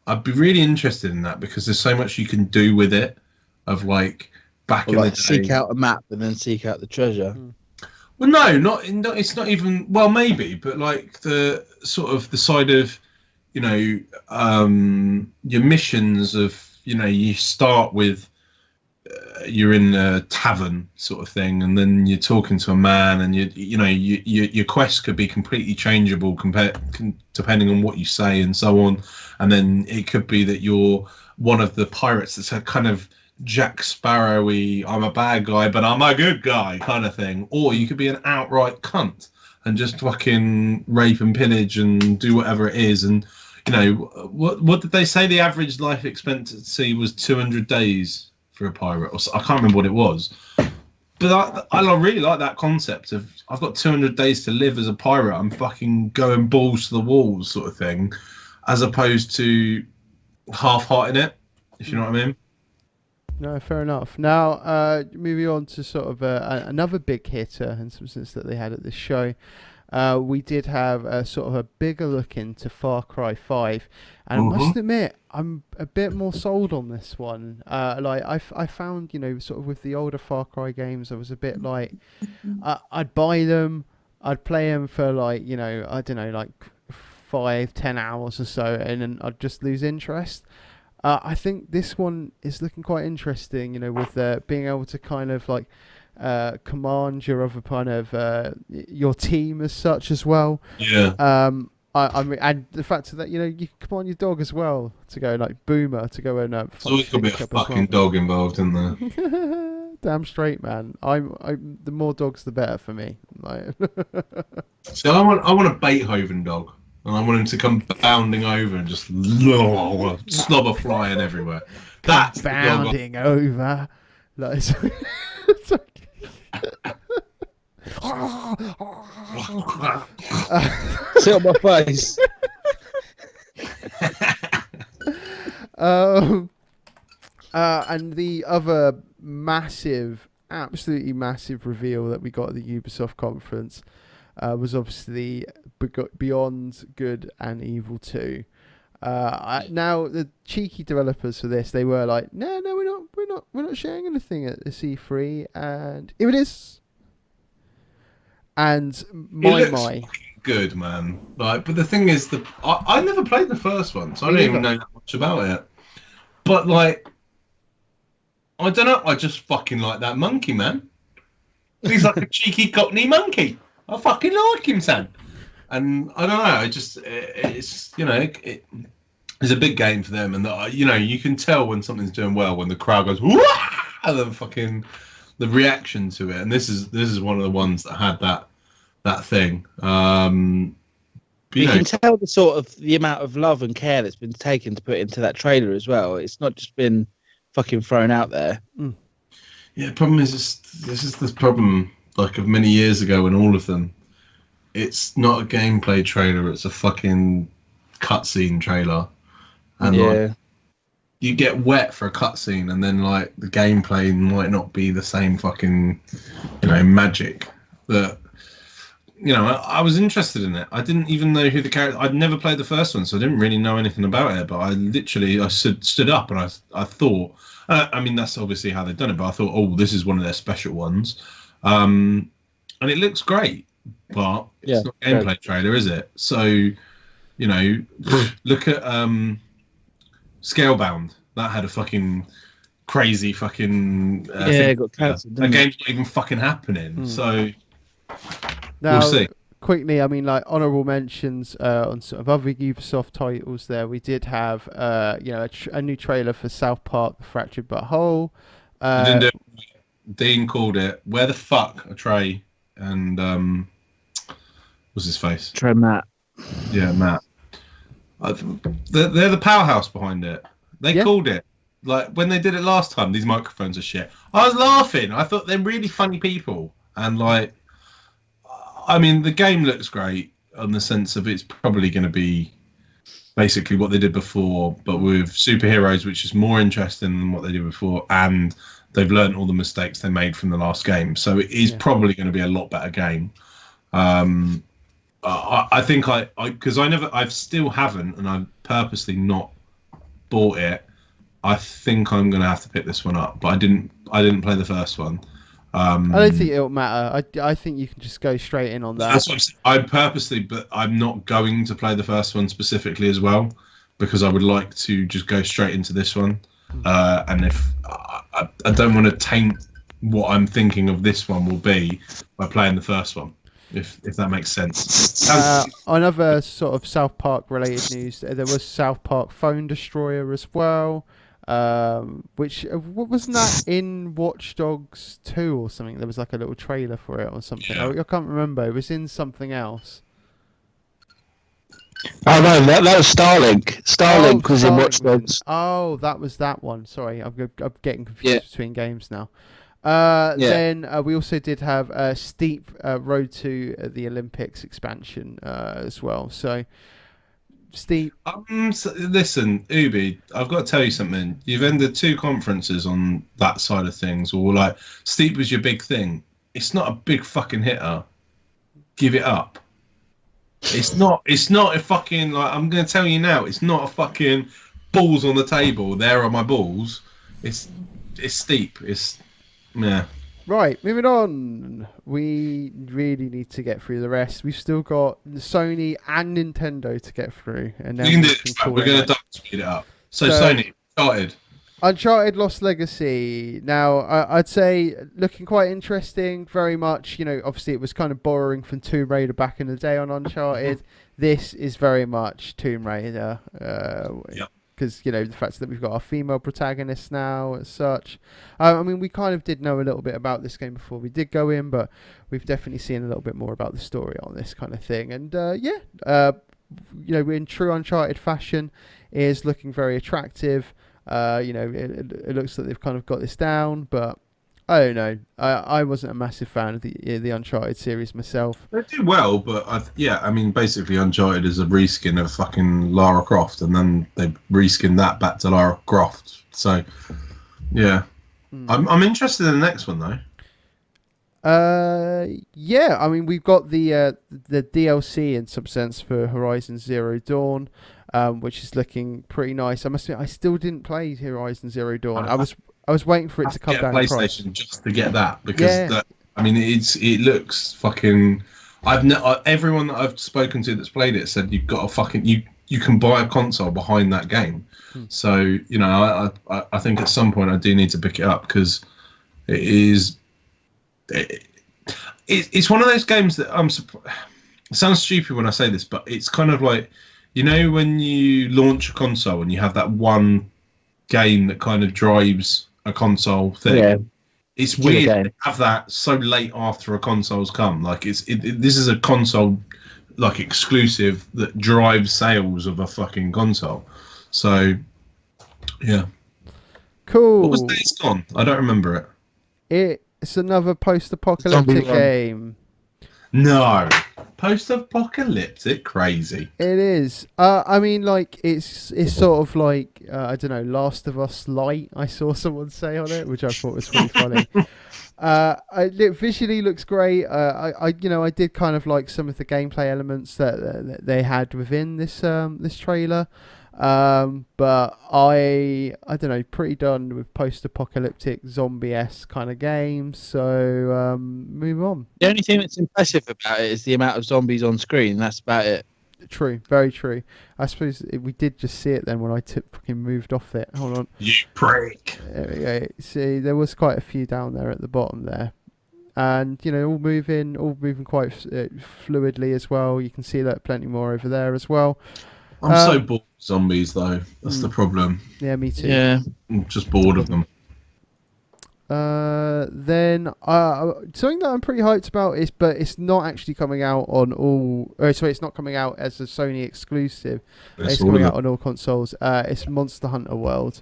I'd be really interested in that because there's so much you can do with it. Of like back in the day, seek out a map and then seek out the treasure. Well, no, it's not even. Well, maybe, but like the sort of the side of, you know, your missions of, you know, you start with. You're in a tavern sort of thing, and then you're talking to a man, and your quest could be completely changeable depending on what you say and so on. And then it could be that you're one of the pirates that's a kind of Jack Sparrow-y, I'm a bad guy but I'm a good guy kind of thing, or you could be an outright cunt and just fucking rape and pillage and do whatever it is. And you know what did they say the average life expectancy was? 200 days for a pirate, or I can't remember what it was, but I really like that concept of I've got 200 days to live as a pirate. I'm fucking going balls to the walls sort of thing, as opposed to half-hearting it, if you know what I mean. No, fair enough. Now, moving on to sort of another big hitter in some sense that they had at this show. We did have a sort of a bigger look into Far Cry 5, and I must admit I'm a bit more sold on this one. Like I found, you know, sort of with the older Far Cry games, I was a bit like I'd buy them, I'd play them for like, you know, I don't know, like 5-10 hours or so, and then I'd just lose interest. I think this one is looking quite interesting, you know, with being able to kind of like command your other kind of your team as such as well. Yeah. I mean, and the fact that, you know, you can command your dog as well to go like Boomer to go and so it could be a fucking dog involved in there. Damn straight, man. I'm the more dogs the better for me. Like So I want a Beethoven dog, and I want him to come bounding over and just slobber flying everywhere. That's bounding over. Like, it's like Sit on my face. And the other massive, absolutely massive reveal that we got at the Ubisoft conference was obviously Beyond Good and Evil 2. Now the cheeky developers for this, they were like, no, we're not sharing anything at the C3, and here it is. And my good, man. Like, but the thing is, I never played the first one, so I don't even know that much about it. But like, I don't know. I just fucking like that monkey, man. He's like a cheeky Cockney monkey. I fucking like him, Sam. And I don't know. It's you know, it's a big game for them, and you know, you can tell when something's doing well when the crowd goes wah, and then fucking the reaction to it. And this is one of the ones that had that thing. You can tell the sort of the amount of love and care that's been taken to put into that trailer as well. It's not just been fucking thrown out there. Yeah, the problem is this is the problem like of many years ago when all of them. It's not a gameplay trailer. It's a fucking cutscene trailer, and like, you get wet for a cutscene, and then like the gameplay might not be the same fucking, you know, magic that. You know, I was interested in it. I didn't even know who the character. I'd never played the first one, so I didn't really know anything about it. But I stood up and I thought. I mean, that's obviously how they've done it. But I thought, oh, this is one of their special ones, and it looks great. But it's not a gameplay trailer, is it? So, you know, look at Scalebound. That had a fucking crazy fucking it got cancelled. That game's not even fucking happening. So. Now, we'll see. Quickly, I mean, like honourable mentions on sort of other Ubisoft titles. There, we did have, you know, a new trailer for South Park: The Fractured But Whole. Dean called it "Where the fuck are Trey and what's his face? Trey Matt. Yeah, Matt. They're the powerhouse behind it. They Yeah. called it. Like when they did it last time, these microphones are shit. I was laughing. I thought they're really funny people, and like, I mean, the game looks great on the sense of it's probably going to be basically what they did before, but with superheroes, which is more interesting than what they did before, and they've learned all the mistakes they made from the last game. So it is probably going to be a lot better game. I think because I still haven't, and I've purposely not bought it. I think I'm going to have to pick this one up, but I didn't play the first one. I don't think it'll matter. I think you can just go straight in on that. That's what I'm saying. I purposely, but I'm not going to play the first one specifically as well, because I would like to just go straight into this one. And if I don't want to taint what I'm thinking of this one will be by playing the first one, if that makes sense. Another sort of South Park related news. There was South Park Phone Destroyer as well. Which wasn't that in Watch Dogs 2 or something? There was like a little trailer for it or something. Yeah. I can't remember. It was in something else. Oh no, that was Starlink. Starlink was in Starlink Watch Dogs. Oh, that was that one. Sorry, I'm getting confused Yeah. between games now. Yeah. Then we also did have Steep Road to the Olympics expansion as well. So Steep. Listen, Ubi, I've got to tell you something. You've ended 2 conferences on that side of things, or like Steep was your big thing. It's not a big fucking hitter. Give it up. It's not a fucking, like, I'm going to tell you now, it's not a fucking balls on the table. There are my balls. It's Steep. Yeah. Right, moving on. We really need to get through the rest. We've still got Sony and Nintendo to get through, and then We can do we this. can Right? call We're it going night. to speed it up. So Sony started. Uncharted Lost Legacy. Now, I'd say looking quite interesting, very much, obviously it was kind of borrowing from Tomb Raider back in the day on Uncharted. This is very much Tomb Raider. Because, the fact that we've got our female protagonist now as such. I mean, we kind of did know a little bit about this game before we did go in, but we've definitely seen a little bit more about the story on this kind of thing. And, in true Uncharted fashion, it is looking very attractive. It looks like they've kind of got this down, but I don't know. I wasn't a massive fan of the Uncharted series myself. They do well, but basically Uncharted is a reskin of fucking Lara Croft, and then they reskinned that back to Lara Croft. So, yeah, I'm interested in the next one though. I mean, we've got the DLC in some sense for Horizon Zero Dawn. Which is looking pretty nice. I must admit, I still didn't play Horizon Zero Dawn. I was waiting for it to come down in price. PlayStation just to get that, because it looks fucking. Everyone that I've spoken to that's played it said you've got a fucking you can buy a console behind that game. So I think at some point I do need to pick it up, because it is. It's one of those games that it sounds stupid when I say this, but it's kind of like, when you launch a console and you have that one game that kind of drives a console thing. Yeah. It's weird to have that so late after a console's come. Like this is a console like exclusive that drives sales of a fucking console. So yeah. Cool. What was Days Gone? I don't remember it. It's another post-apocalyptic game. No. Post-apocalyptic, crazy. It is. I mean, like it's sort of like I don't know, Last of Us Light. I saw someone say on it, which I thought was really funny. It visually looks great. I did kind of like some of the gameplay elements that they had within this trailer. But I don't know, pretty done with post-apocalyptic zombie-esque kind of games. So move on. The only thing that's impressive about it is the amount of zombies on screen. That's about it. True, very true. I suppose we did just see it then when I fucking moved off it. Hold on. You prick. There we go. See, there was quite a few down there at the bottom there. And, all moving quite fluidly as well. You can see that plenty more over there as well. I'm so bored of zombies, though. That's the problem. Yeah, me too. Yeah. I'm just bored of them. Then something that I'm pretty hyped about is, but it's not actually coming out on all. Sorry, it's not coming out as a Sony exclusive. It's coming out on all consoles. It's Monster Hunter World,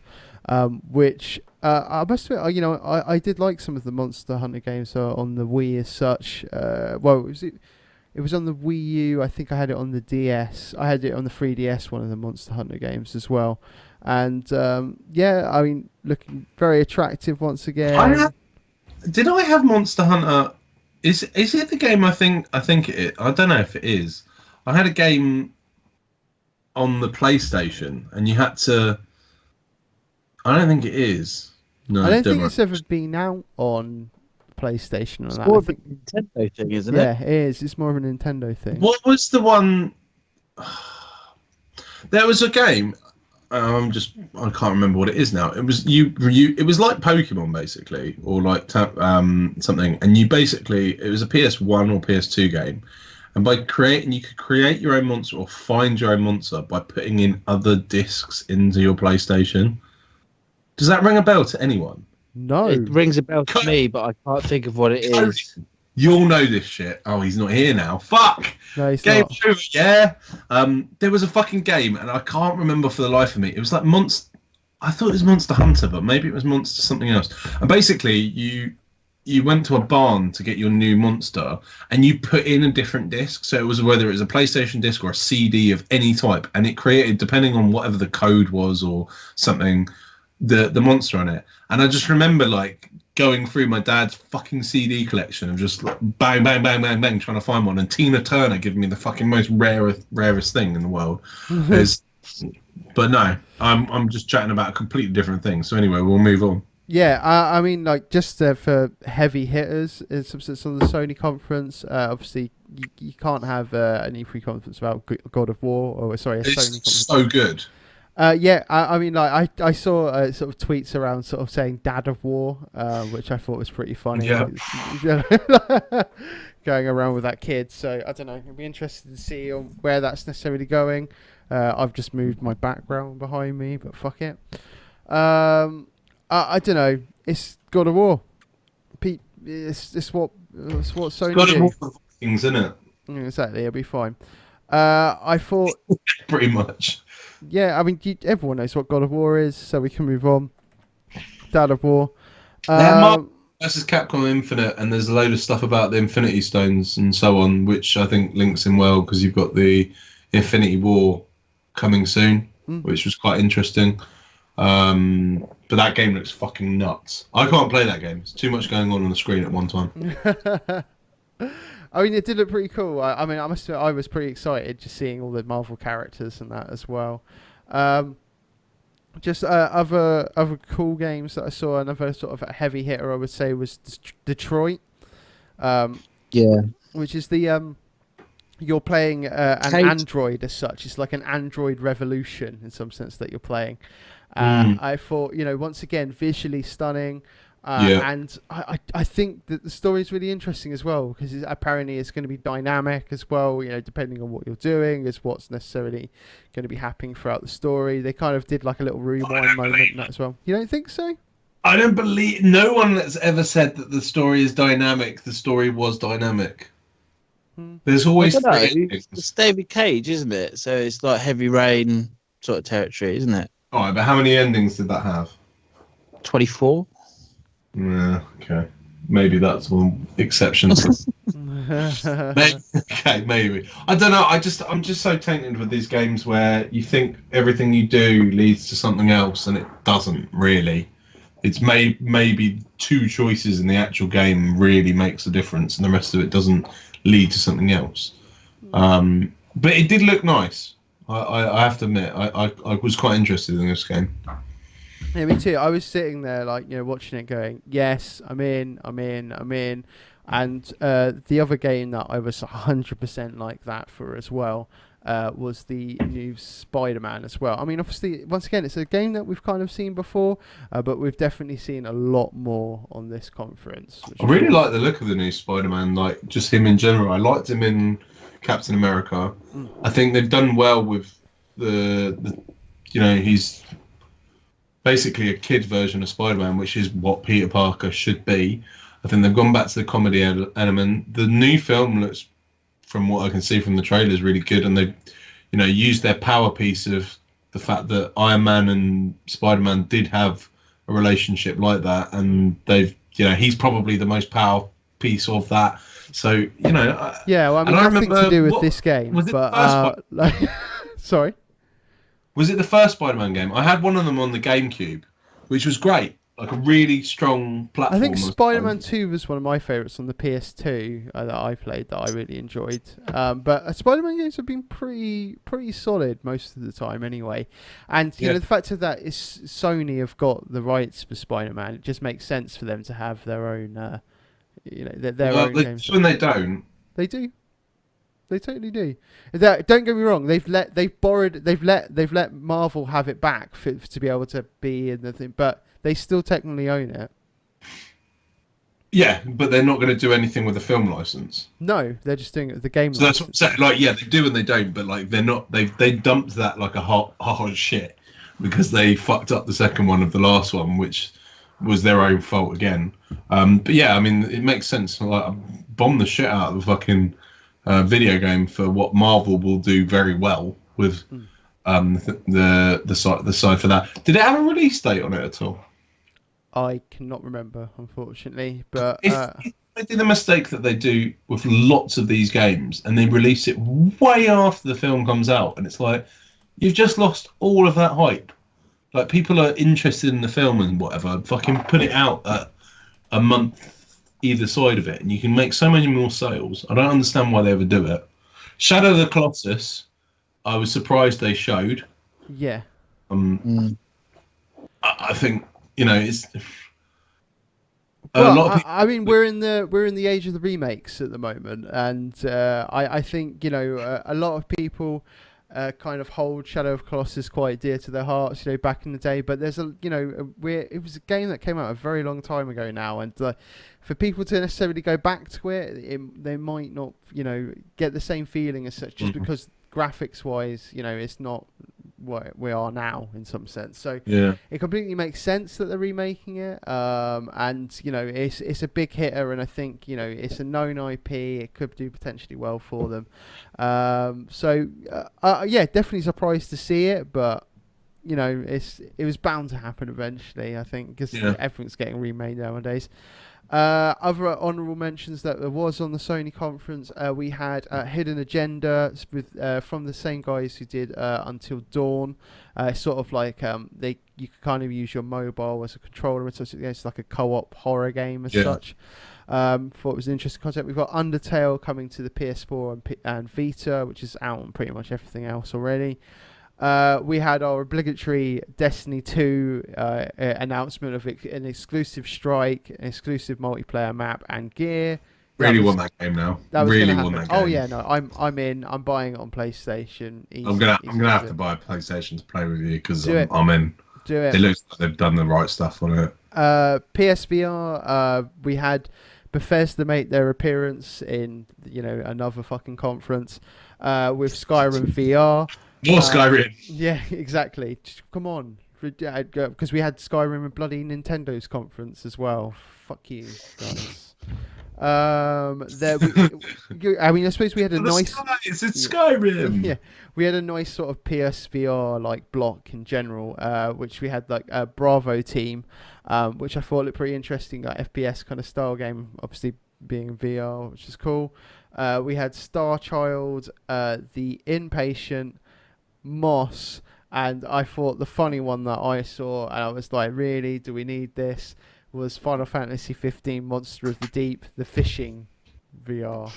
which I must admit, I did like some of the Monster Hunter games on the Wii as such. It was on the Wii U. I think I had it on the DS. I had it on the 3DS. One of the Monster Hunter games as well. And looking very attractive once again. Did I have Monster Hunter? Is it the game? I think it is. I don't know if it is. I had a game on the PlayStation, and you had to. I don't think it is. No, I don't think it's ever been out on PlayStation. It's more of a Nintendo thing, isn't it? Yeah, it is. It's more of a Nintendo thing. What was the one? There was a game. I can't remember what it is now. It was it was like Pokemon basically, or like something. And it was a PS1 or PS2 game. And you could create your own monster or find your own monster by putting in other discs into your PlayStation. Does that ring a bell to anyone? No. It rings a bell to me, but I can't think of what it is. You'll know this shit. Oh, he's not here now. Fuck! No, he's game not. over, yeah? There was a fucking game, and I can't remember for the life of me. It was like I thought it was Monster Hunter, but maybe it was Monster something else. And basically, you went to a barn to get your new monster, and you put in a different disc. So it was whether it was a PlayStation disc or a CD of any type, and it created, depending on whatever the code was or something, the monster on it. And I just remember like going through my dad's fucking CD collection of just like bang, bang, bang, bang, bang, trying to find one, and Tina Turner giving me the fucking most rarest thing in the world. But no, I'm just chatting about a completely different thing. So anyway, we'll move on. Yeah, I mean, like, just for heavy hitters in some sense on the Sony conference, obviously you can't have an E3 conference without God of War, or sorry, a Sony conference. It's so good. Yeah, I mean, like, I saw sort of tweets around sort of saying Dad of War, which I thought was pretty funny. Yeah. Going around with that kid. So, I don't know. It'll be interested to see where that's necessarily going. I've just moved my background behind me, but fuck it. I don't know. It's God of War. Pete, it's what Sony God of do. War things, isn't it? Yeah, exactly, it'll be fine. I thought... Pretty much. Yeah, I mean, everyone knows what God of War is, so we can move on. Dad of War. Versus Capcom Infinite, and there's a load of stuff about the Infinity Stones and so on, which I think links in well, because you've got the Infinity War coming soon, which was quite interesting. But that game looks fucking nuts. I can't play that game. There's too much going on the screen at one time. I mean, it did look pretty cool. I mean, I must admit, I was pretty excited just seeing all the Marvel characters and that as well. Just other cool games that I saw. Another sort of a heavy hitter, I would say, was Detroit. Yeah. Which is the you're playing an android as such. It's like an android revolution in some sense that you're playing. I thought, once again, visually stunning. And I think that the story is really interesting as well, because apparently it's going to be dynamic as well, depending on what you're doing, is what's necessarily going to be happening throughout the story. They kind of did like a little rewind moment in that as well. You don't think so? I don't believe... No one that's ever said that the story is dynamic, the story was dynamic. There's always... It's David Cage, isn't it? So it's like Heavy Rain sort of territory, isn't it? All right, but how many endings did that have? 24. Yeah, okay. Maybe that's one exception. Maybe. I don't know. I'm just so tainted with these games where you think everything you do leads to something else, and it doesn't really. It's maybe two choices in the actual game really makes a difference, and the rest of it doesn't lead to something else. But it did look nice. I have to admit, I was quite interested in this game. Yeah, me too. I was sitting there, watching it, going, "Yes, I'm in." And the other game that I was 100% like that for as well was the new Spider-Man as well. I mean, obviously, once again, it's a game that we've kind of seen before, but we've definitely seen a lot more on this conference. I really like the look of the new Spider-Man, like just him in general. I liked him in Captain America. I think they've done well with the he's basically a kid version of Spider-Man, which is what Peter Parker should be. I think they've gone back to the comedy element. The new film looks, from what I can see from the trailers, really good, and they, used their power piece of the fact that Iron Man and Spider-Man did have a relationship like that, and they've, he's probably the most power piece of that. So, yeah, well, I mean, nothing to do with this game, but sorry. Was it the first Spider-Man game? I had one of them on the GameCube, which was great. Like a really strong platform. I think Spider-Man 2 was one of my favourites on the PS2 that I played that I really enjoyed. But Spider-Man games have been pretty solid most of the time anyway. And the fact of that is Sony have got the rights for Spider-Man. It just makes sense for them to have their own, their own games. When they don't, they do. They totally do. Don't get me wrong. They've let Marvel have it back to be able to be in the thing, but they still technically own it. Yeah, but they're not going to do anything with the film license. No, they're just doing it with the game. So that's what I'm saying. Like, yeah, they do and they don't, but like they're not. They dumped that like a hot shit because they fucked up the second one of the last one, which was their own fault again. But yeah, I mean, it makes sense. Like, bomb the shit out of the fucking video game for what Marvel will do very well with the side for that. Did it have a release date on it at all? I cannot remember, unfortunately. But if they do the mistake that they do with lots of these games and they release it way after the film comes out, and it's like you've just lost all of that hype. Like, people are interested in the film and whatever. Fucking put it out at a month either side of it, and you can make so many more sales. I don't understand why they ever do it. Shadow of the Colossus, I was surprised they showed. Yeah. I think it's. Well, a lot of people... I mean, we're in the age of the remakes at the moment, and I think a lot of people kind of hold Shadow of Colossus quite dear to their hearts, back in the day. But there's it was a game that came out a very long time ago now, and for people to necessarily go back to it, they might not, get the same feeling as such, just because graphics wise, it's not what we are now in some sense. So yeah, it completely makes sense that they're remaking it, and it's a big hitter, and I think it's a known IP. It could do potentially well for them. So yeah, definitely surprised to see it, but it was bound to happen eventually, I think, because everything's getting remade nowadays. Other honourable mentions that there was on the Sony conference, we had Hidden Agenda with from the same guys who did Until Dawn. Sort of like you could kind of use your mobile as a controller. It's like a co-op horror game as such. Thought it was an interesting concept. We've got Undertale coming to the PS4 and Vita, which is out on pretty much everything else already. We had our obligatory Destiny 2 announcement of an exclusive strike, an exclusive multiplayer map and gear. Really want that game now. Really want that game. Oh yeah, no, I'm in. I'm buying it on PlayStation. I'm gonna have to buy a PlayStation to play with you because I'm in. Do it. It looks like they've done the right stuff on it. PSVR. We had Bethesda make their appearance in another fucking conference with Skyrim VR. More Skyrim. Yeah, exactly. Come on, because we had Skyrim and bloody Nintendo's conference as well. Fuck you guys. I mean, I suppose we had a nice. It's Skyrim. Yeah, we had a nice sort of PSVR like block in general, which we had like a Bravo team, which I thought looked pretty interesting, like FPS kind of style game, obviously being in VR, which is cool. We had Starchild, The Inpatient, Moss, and I thought the funny one that I saw, and I was like, really, do we need this? Was Final Fantasy 15 Monster of the Deep, the fishing VR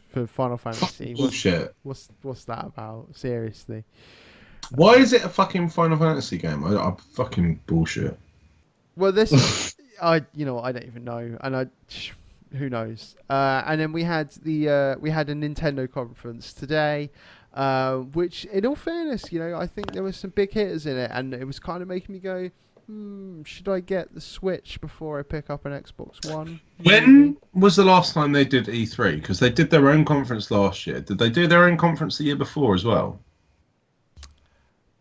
for Final Fantasy. What's that about? Seriously. Why is it a fucking Final Fantasy game? I fucking bullshit. Well, this I don't even know, and who knows? And then we had a Nintendo conference today, which, in all fairness, I think there were some big hitters in it, and it was kind of making me go, should I get the Switch before I pick up an Xbox One? When was the last time they did E3? Because they did their own conference last year. Did they do their own conference the year before as well?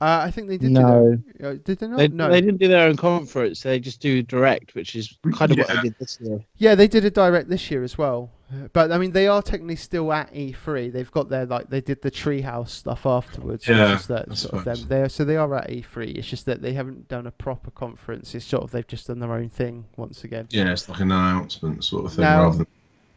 I think they did. No. Did they not? No. They didn't do their own conference. They just do direct, which is kind of what they Yeah. did this year. Yeah, they did a direct this year as well. But I mean, they are technically still at E3. They've got their they did the Treehouse stuff afterwards. Yeah, which is that I sort of them. suppose. So they are at E3. It's just that they haven't done a proper conference. It's sort of they've just done their own thing once again. Yeah, it's like an announcement sort of thing Now- rather than.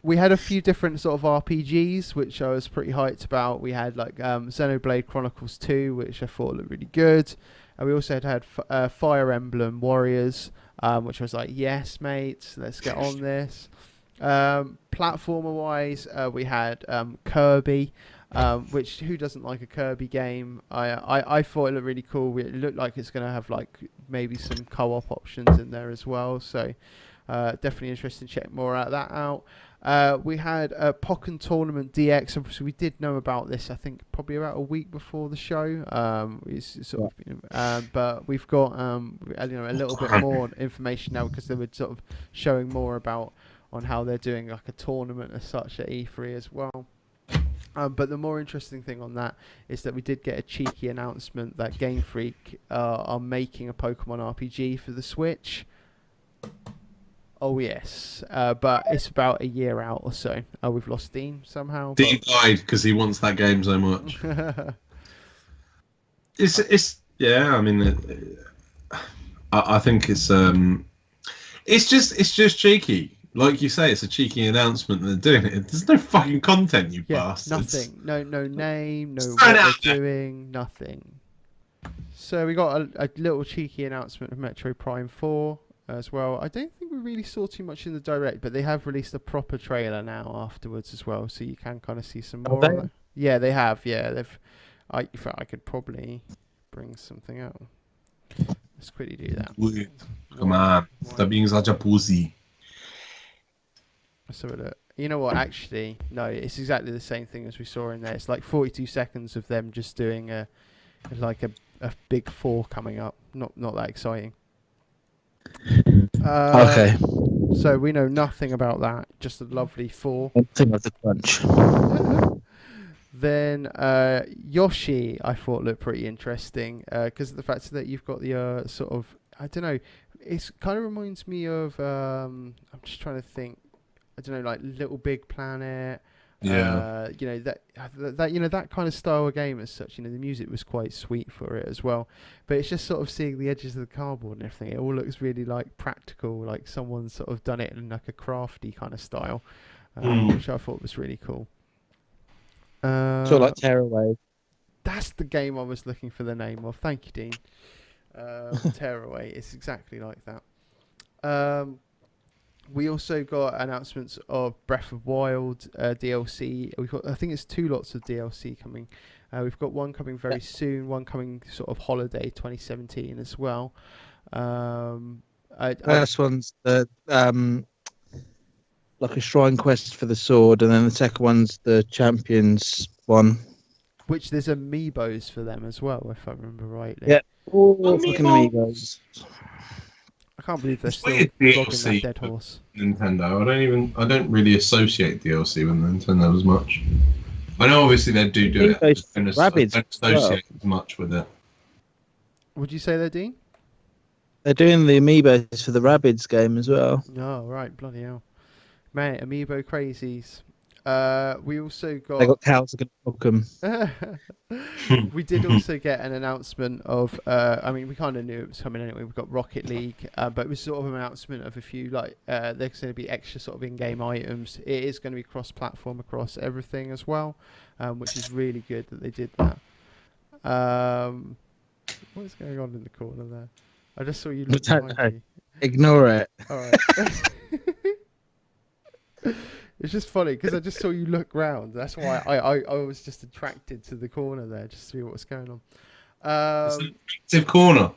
We had a few different sort of RPGs, which I was pretty hyped about. We had like Xenoblade Chronicles 2, which I thought looked really good. And we also had Fire Emblem Warriors, which I was like, yes, mate, let's get on this. Platformer-wise, we had Kirby, which who doesn't like a Kirby game? I thought it looked really cool. It looked like it's going to have like maybe some co-op options in there as well. So definitely interested to check more of that out. We had Pokken Tournament DX. Obviously, we did know about this. I think probably about a week before the show. But we've got a little bit more information now because they were sort of showing more about on how they're doing like a tournament as such at E3 as well. But the more interesting thing on that is that we did get a cheeky announcement that Game Freak are making a Pokemon RPG for the Switch. Oh yes, but it's about a year out or so. We've lost Dean somehow. Dean died because he wants that game so much. It's yeah. I mean, I think it's just cheeky. Like you say, it's a cheeky announcement that they're doing it. There's no fucking content, you bastards. Nothing. No name. No Throw it what out they're there. doing. Nothing. So we got a little cheeky announcement of Metro Prime 4 as well. I don't think we really saw too much in the direct, but they have released a proper trailer now afterwards as well, so you can kind of see some more. they? On that. Yeah, they have. Yeah, they've. In fact, I could probably bring something out. Let's quickly do that. Come on, stop being such a pussy. Let's have a look. You know what? Actually, no. It's exactly the same thing as we saw in there. It's like 42 seconds of them just doing a big 4 coming up. Not that exciting. Okay. So we know nothing about that. Just a lovely 4. One thing of the crunch. Then Yoshi, I thought looked pretty interesting because of the fact that you've got the sort of, I don't know, it kind of reminds me of I'm just trying to think, I don't know, like Little Big Planet. Yeah. That kind of style of game as such. The music was quite sweet for it as well, but it's just sort of seeing the edges of the cardboard and everything. It all looks really like practical, like someone sort of done it in like a crafty kind of style, which I thought was really cool. Sort of like Tearaway. That's the game I was looking for the name of. Thank you, Dean. Tearaway. It's exactly like that. We also got announcements of Breath of Wild DLC. I think it's 2 lots of DLC coming. We've got one coming very soon, one coming sort of holiday 2017 as well. First one's the like a shrine quest for the sword, and then the second one's the champions one. Which there's amiibos for them as well, if I remember rightly. Yeah. Oh, fucking amigos. I can't believe they're It's still weird flogging DLC that dead horse. Nintendo. I don't really associate DLC with Nintendo as much. I know obviously they do it. I just don't Rabbids associate much with it. Would you say they're Dean? They're doing the amiibos for the Rabbids game as well. No, right, bloody hell. Mate, amiibo crazies. We also They got cows that can hook them. We did also get an announcement of I mean we kind of knew it was coming anyway. We've got Rocket League, but it was sort of an announcement of a few like there's going to be extra sort of in-game items. It is going to be cross-platform across everything as well, which is really good that they did that. What is going on in the corner there? I just saw you look behind me. Ignore it. All right. It's just funny because I just saw you look round. That's why I was just attracted to the corner there, just to see what was going on. It's an active corner.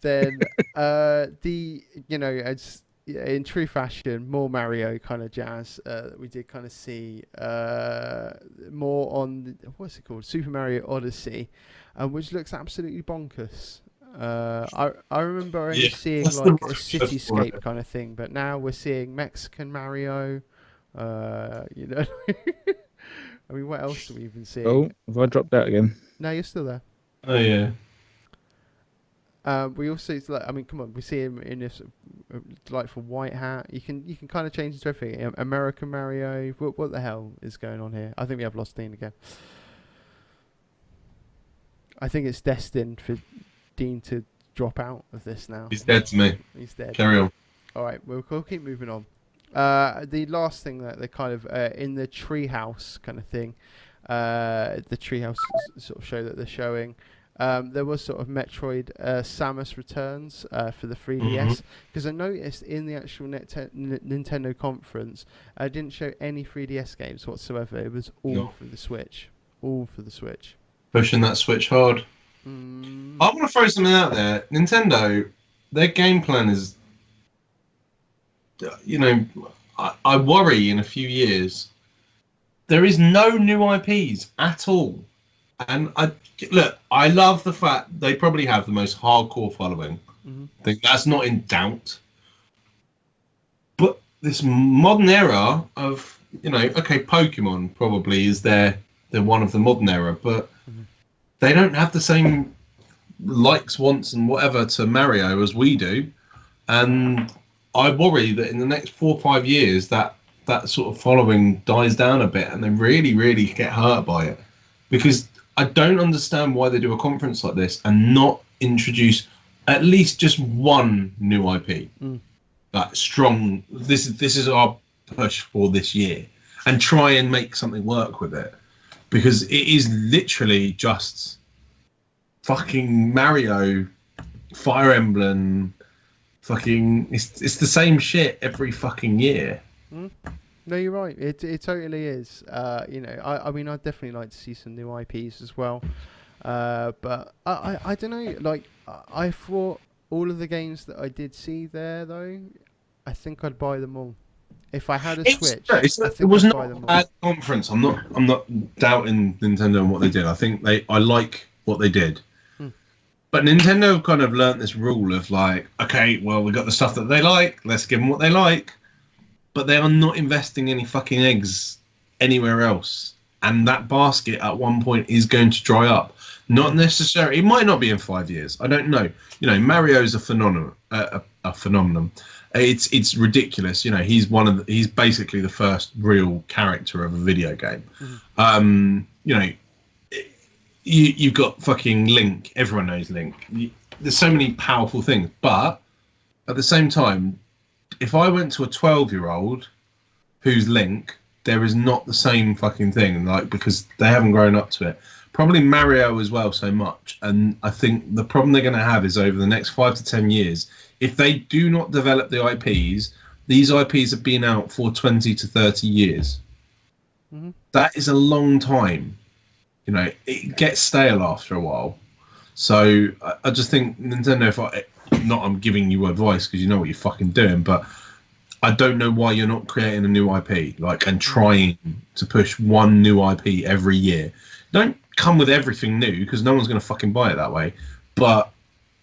Then as in true fashion, more Mario kind of jazz. We did kind of see more on what's it called, Super Mario Odyssey, which looks absolutely bonkers. I remember only seeing that's like the a right cityscape kind of thing, but now we're seeing Mexican Mario, I mean, what else have we been seeing? Oh, have I dropped out again? No, you're still there. Oh yeah. We also, I mean, come on, we see him in this delightful white hat. You can kind of change into everything. American Mario. What the hell is going on here? I think we have lost Dean again. I think it's destined for Dean to drop out of this now. He's dead to me. He's dead. Carry on. All right, we'll keep moving on. The last thing that they kind of in the treehouse kind of thing, the treehouse sort of show that they're showing. There was sort of Metroid Samus Returns for the 3DS, because I noticed in the actual Nintendo conference, I didn't show any 3DS games whatsoever. It was all for the Switch. All for the Switch. Pushing that Switch hard. I want to throw something out there. Nintendo, their game plan is, you know, I worry in a few years there is no new IPs at all. And I love the fact they probably have the most hardcore following. I think that's not in doubt. But this modern era of, you know, okay, Pokemon probably is they're one of the modern era, but they don't have the same likes, wants, and whatever to Mario as we do. And I worry that in the next 4 or 5 years that sort of following dies down a bit and they really, really get hurt by it. Because I don't understand why they do a conference like this and not introduce at least just one new IP. Like strong, this is our push for this year. And try and make something work with it. Because it is literally just fucking Mario, Fire Emblem, fucking it's the same shit every fucking year. No, you're right. It totally is. You know, I mean, I'd definitely like to see some new IPs as well. But I don't know. Like, I thought all of the games that I did see there, though, I think I'd buy them all. If I had a Switch, it was not a bad conference. I'm not doubting Nintendo and what they did. I think I like what they did. But Nintendo have kind of learnt this rule of like, okay, well, we got the stuff that they like. Let's give them what they like. But they are not investing any fucking eggs anywhere else. And that basket at one point is going to dry up. Not necessarily. It might not be in 5 years. I don't know. You know, Mario's a phenomenon. A phenomenon. It's ridiculous. You know, he's basically the first real character of a video game. You know, you've got fucking Link. Everyone knows Link. There's so many powerful things. But at the same time, if I went to a 12-year-old who's Link, there is not the same fucking thing, like, because they haven't grown up to it. Probably Mario as well so much. And I think the problem they're going to have is over the next 5 to 10 years, if they do not develop the IPs, these IPs have been out for 20 to 30 years. That is a long time. You know, it gets stale after a while. So I just think Nintendo, I'm giving you advice because you know what you're fucking doing, but I don't know why you're not creating a new IP, like, and trying to push one new IP every year. Don't come with everything new because no one's going to fucking buy it that way. But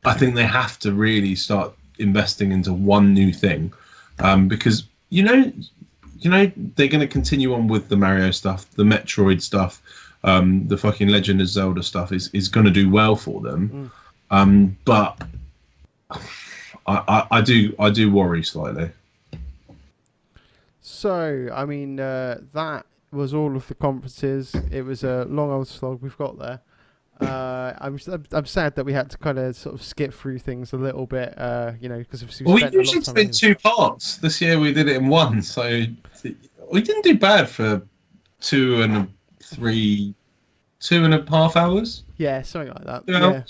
I think they have to really start investing into one new thing, because you know they're going to continue on with the Mario stuff, the Metroid stuff. The fucking Legend of Zelda stuff is going to do well for them. But I do worry slightly. So, I mean, that was all of the conferences. It was a long old slog we've got there. I'm sad that we had to kind of sort of skip through things a little bit, you know, because we usually spend 2 parts. This year we did it in one, so we didn't do bad for 2.5 hours. Yeah, something like that. Yeah.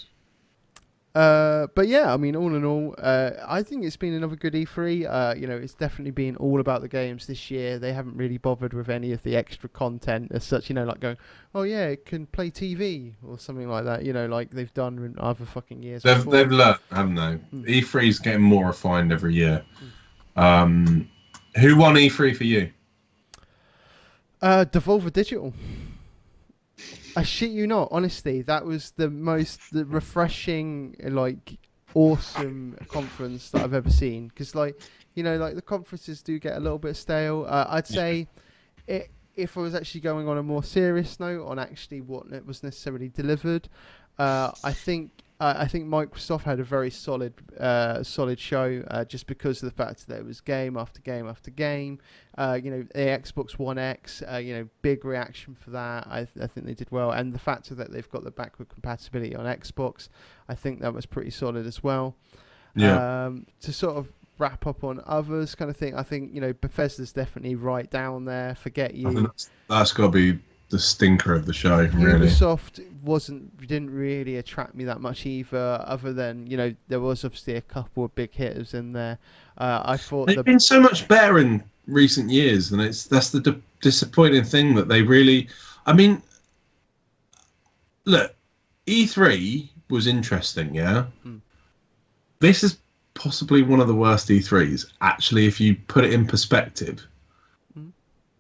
But yeah, I mean, all in all, I think it's been another good E3. You know, it's definitely been all about the games this year. They haven't really bothered with any of the extra content as such, you know, like going, oh yeah, it can play TV or something like that, you know, like they've done in other fucking years. They've learned, haven't they? E3 is getting more refined every year. Who won E3 for you? Devolver Digital. I shit you not, honestly, that was the refreshing, like, awesome conference that I've ever seen. Because, like, you know, like the conferences do get a little bit stale. I'd say if I was actually going on a more serious note on actually what was necessarily delivered, I think Microsoft had a very solid show, just because of the fact that it was game after game after game. The Xbox One X, big reaction for that. I think they did well, and the fact that they've got the backward compatibility on Xbox, I think that was pretty solid as well. Yeah. To sort of wrap up on others kind of thing, I think Bethesda's definitely right down there. Forget You. I think that's got to be the stinker of the show, really. Ubisoft didn't really attract me that much either, other than there was obviously a couple of big hitters in there. I thought they've been so much better in recent years, and that's the disappointing thing that they really. I mean, look, E3 was interesting, yeah. This is possibly one of the worst E3s, actually, if you put it in perspective.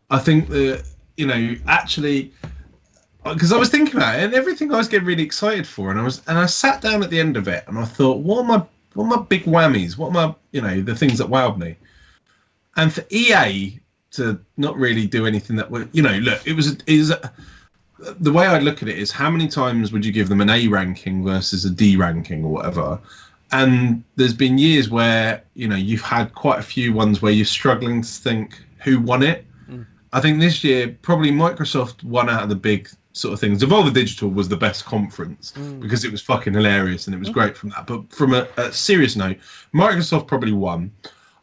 I think that actually, because I was thinking about it and everything I was getting really excited for, and I sat down at the end of it and I thought, what are my big whammies? What are my the things that wowed me? And for EA to not really do anything that would look, it was the way I look at it is, how many times would you give them an A ranking versus a D ranking or whatever? And there's been years where you've had quite a few ones where you're struggling to think who won it. I think this year probably Microsoft won out of the big sort of things. Devolver Digital was the best conference because it was fucking hilarious and it was great from that. But from a serious note, Microsoft probably won.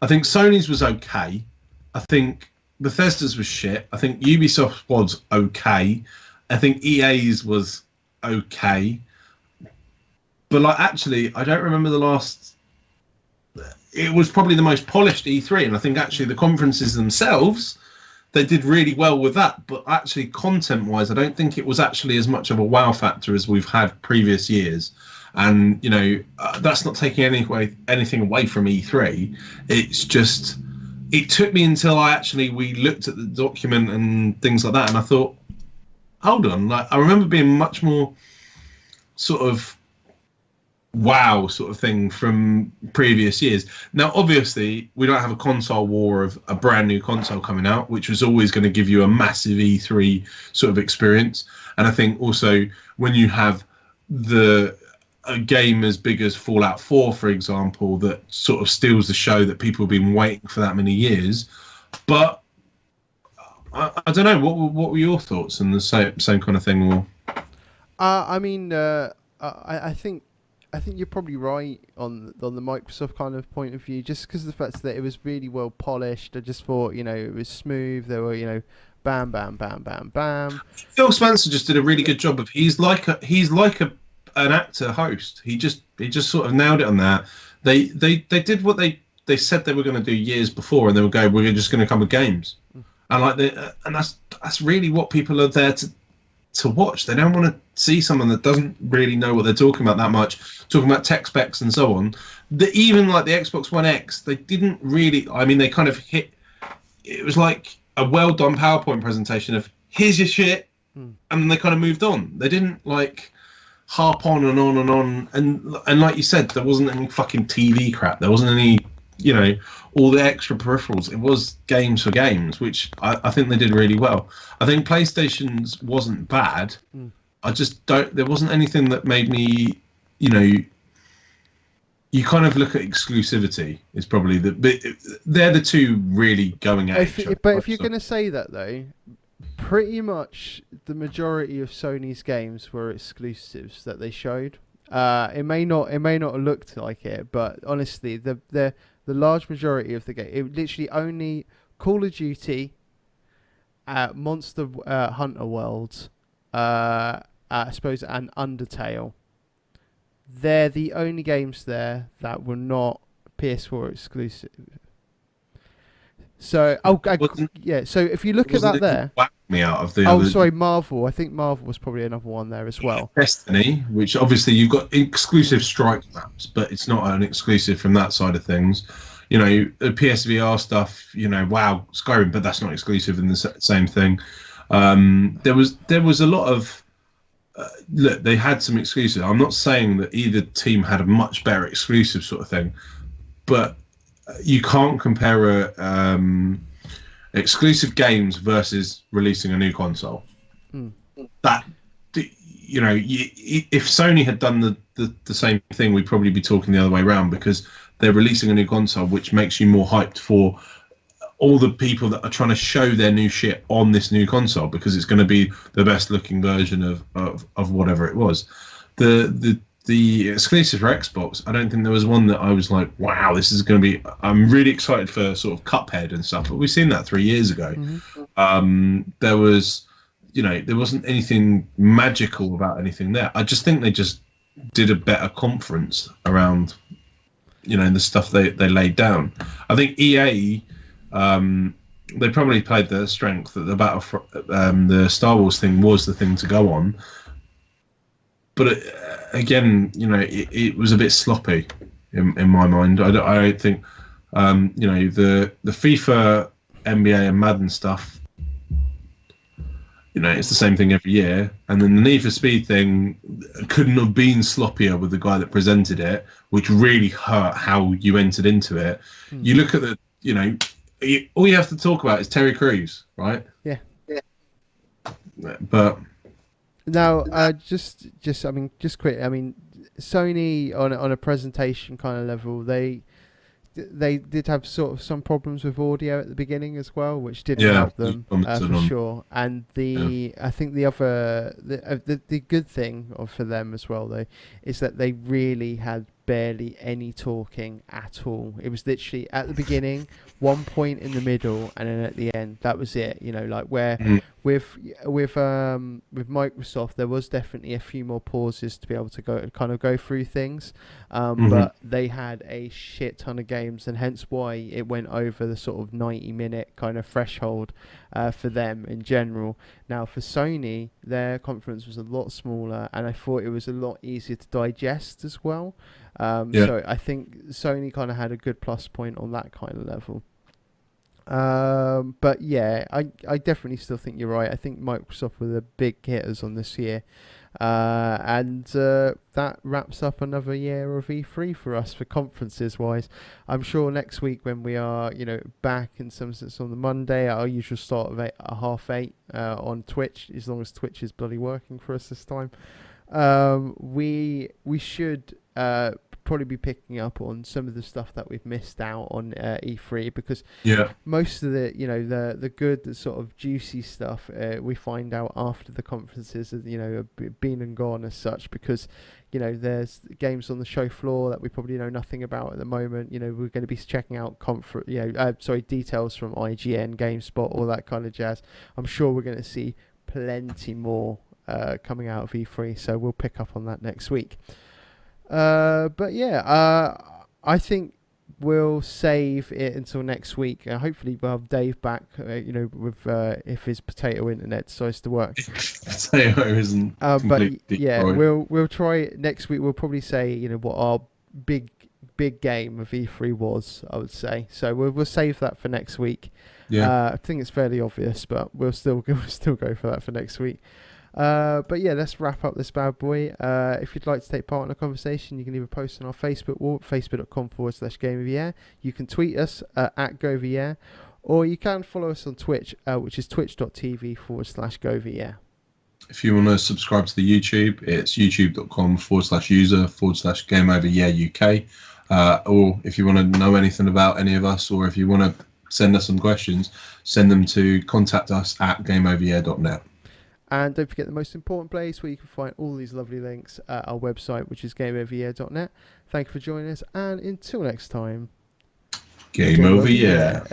I think Sony's was okay. I think Bethesda's was shit. I think Ubisoft was okay. I think EA's was okay. But actually, I don't remember the last. It was probably the most polished E3, and I think actually the conferences themselves, they did really well with that. But actually, content-wise, I don't think it was actually as much of a wow factor as we've had previous years. And that's not taking anything away from E3. It's just, it took me until we looked at the document and things like that, and I thought, hold on, I remember being much more sort of wow sort of thing from previous years. Now, obviously, we don't have a console war of a brand new console coming out, which was always going to give you a massive E3 sort of experience. And I think also when you have a game as big as Fallout 4, for example, that sort of steals the show that people have been waiting for that many years. But I don't know, what were your thoughts on the same kind of thing? Or I think you're probably right on the Microsoft kind of point of view, just because of the fact that it was really well polished. I just thought, it was smooth. There were, bam, bam, bam, bam, bam. Phil Spencer just did a really good job of. He's like an actor host. He just sort of nailed it on that. They did what they said they were going to do years before, and they would go, we're just going to come with games, and that's really what people are there to watch. They don't want to see someone that doesn't really know what they're talking about that much, talking about tech specs and so on. Even like the Xbox One X, they didn't really, they kind of hit, it was like a well done PowerPoint presentation of here's your shit, and then they kind of moved on. They didn't harp on and on and on, and like you said, there wasn't any fucking TV crap, there wasn't any all the extra peripherals. It was games for games, which I think they did really well. I think PlayStation's wasn't bad. I just there wasn't anything that made me, you kind of look at exclusivity is probably they're the two really going at each other. But if you're going to say that though, pretty much the majority of Sony's games were exclusives that they showed. It may not have looked like it, but honestly, the large majority of the game, it literally only Call of Duty, Monster Hunter World, I suppose, and Undertale. They're the only games there that were not PS4 exclusive. So, so if you look at that there. Me out of the sorry, Marvel. I think Marvel was probably another one there as well. Destiny, which obviously you've got exclusive strike maps, but it's not an exclusive from that side of things. The PSVR stuff, WoW, Skyrim, but that's not exclusive in the same thing. There was a lot of look. They had some exclusive. I'm not saying that either team had a much better exclusive sort of thing, but you can't compare exclusive games versus releasing a new console. That, you know, if Sony had done the same thing, we'd probably be talking the other way around, because they're releasing a new console, which makes you more hyped for all the people that are trying to show their new shit on this new console, because it's going to be the best looking version of whatever it was. The exclusive for Xbox, I don't think there was one that I was like, wow, this is going to be, I'm really excited for sort of Cuphead and stuff, but we've seen that 3 years ago. There was, you know, there wasn't anything magical about anything there. I just think they just did a better conference around, you know, the stuff they laid down. I think EA, they probably played their strength that the Star Wars thing was the thing to go on. But again, you know, it was a bit sloppy in my mind. I don't think, you know, the FIFA, NBA, and Madden stuff, you know, it's the same thing every year. And then the Need for Speed thing couldn't have been sloppier with the guy that presented it, which really hurt how you entered into it. You look at the, you know, all you have to talk about is Terry Crews, right? Yeah. But now, just I mean, just quick. I mean, Sony on a presentation kind of level, they did have sort of some problems with audio at the beginning as well, which didn't help them for sure. And I think the other the good thing for them as well though is that they really had barely any talking at all. It was literally at the beginning, one point in the middle, and then at the end. That was it. You know, like where with Microsoft, there was definitely a few more pauses to be able to go through things, but they had a shit ton of games, and hence why it went over the sort of 90-minute kind of threshold for them in general. Now for Sony, their conference was a lot smaller, and I thought it was a lot easier to digest as well. So I think Sony kind of had a good plus point on that kind of level. But yeah, I definitely still think you're right. I think Microsoft were the big hitters on this year. And that wraps up another year of E3 for us for conferences wise. I'm sure next week when we are, you know, back in some sense on the Monday, our usual start of 8:30 on Twitch, as long as Twitch is bloody working for us this time. We should probably be picking up on some of the stuff that we've missed out on E3, because most of the, you know, the good, the sort of juicy stuff we find out after the conferences, you know, have been and gone as such, because, you know, there's games on the show floor that we probably know nothing about at the moment. You know, we're going to be checking out details from IGN, GameSpot, all that kind of jazz. I'm sure we're going to see plenty more coming out of E3, so we'll pick up on that next week. But yeah, I think we'll save it until next week. Hopefully we'll have Dave back, you know, with if his potato internet decides to work. Potato isn't but yeah, we'll try next week. We'll probably say, you know, what our big game of E3 was, I would say. So we'll save that for next week. I think it's fairly obvious, but we'll still go for that for next week. But yeah, let's wrap up this bad boy. If you'd like to take part in a conversation, you can either post on our Facebook wall, facebook.com/GameOfTheYear. You can tweet us at GoVyear, or you can follow us on Twitch, which is twitch.tv/GoVyear. If you want to subscribe to the YouTube, it's youtube.com/user/GameOverYearUK. Or if you want to know anything about any of us, or if you want to send us some questions, send them to contact us at gameoveryear.net. And don't forget the most important place where you can find all these lovely links at our website, which is gameoveryear.net. Thank you for joining us, and until next time, Game over, yeah.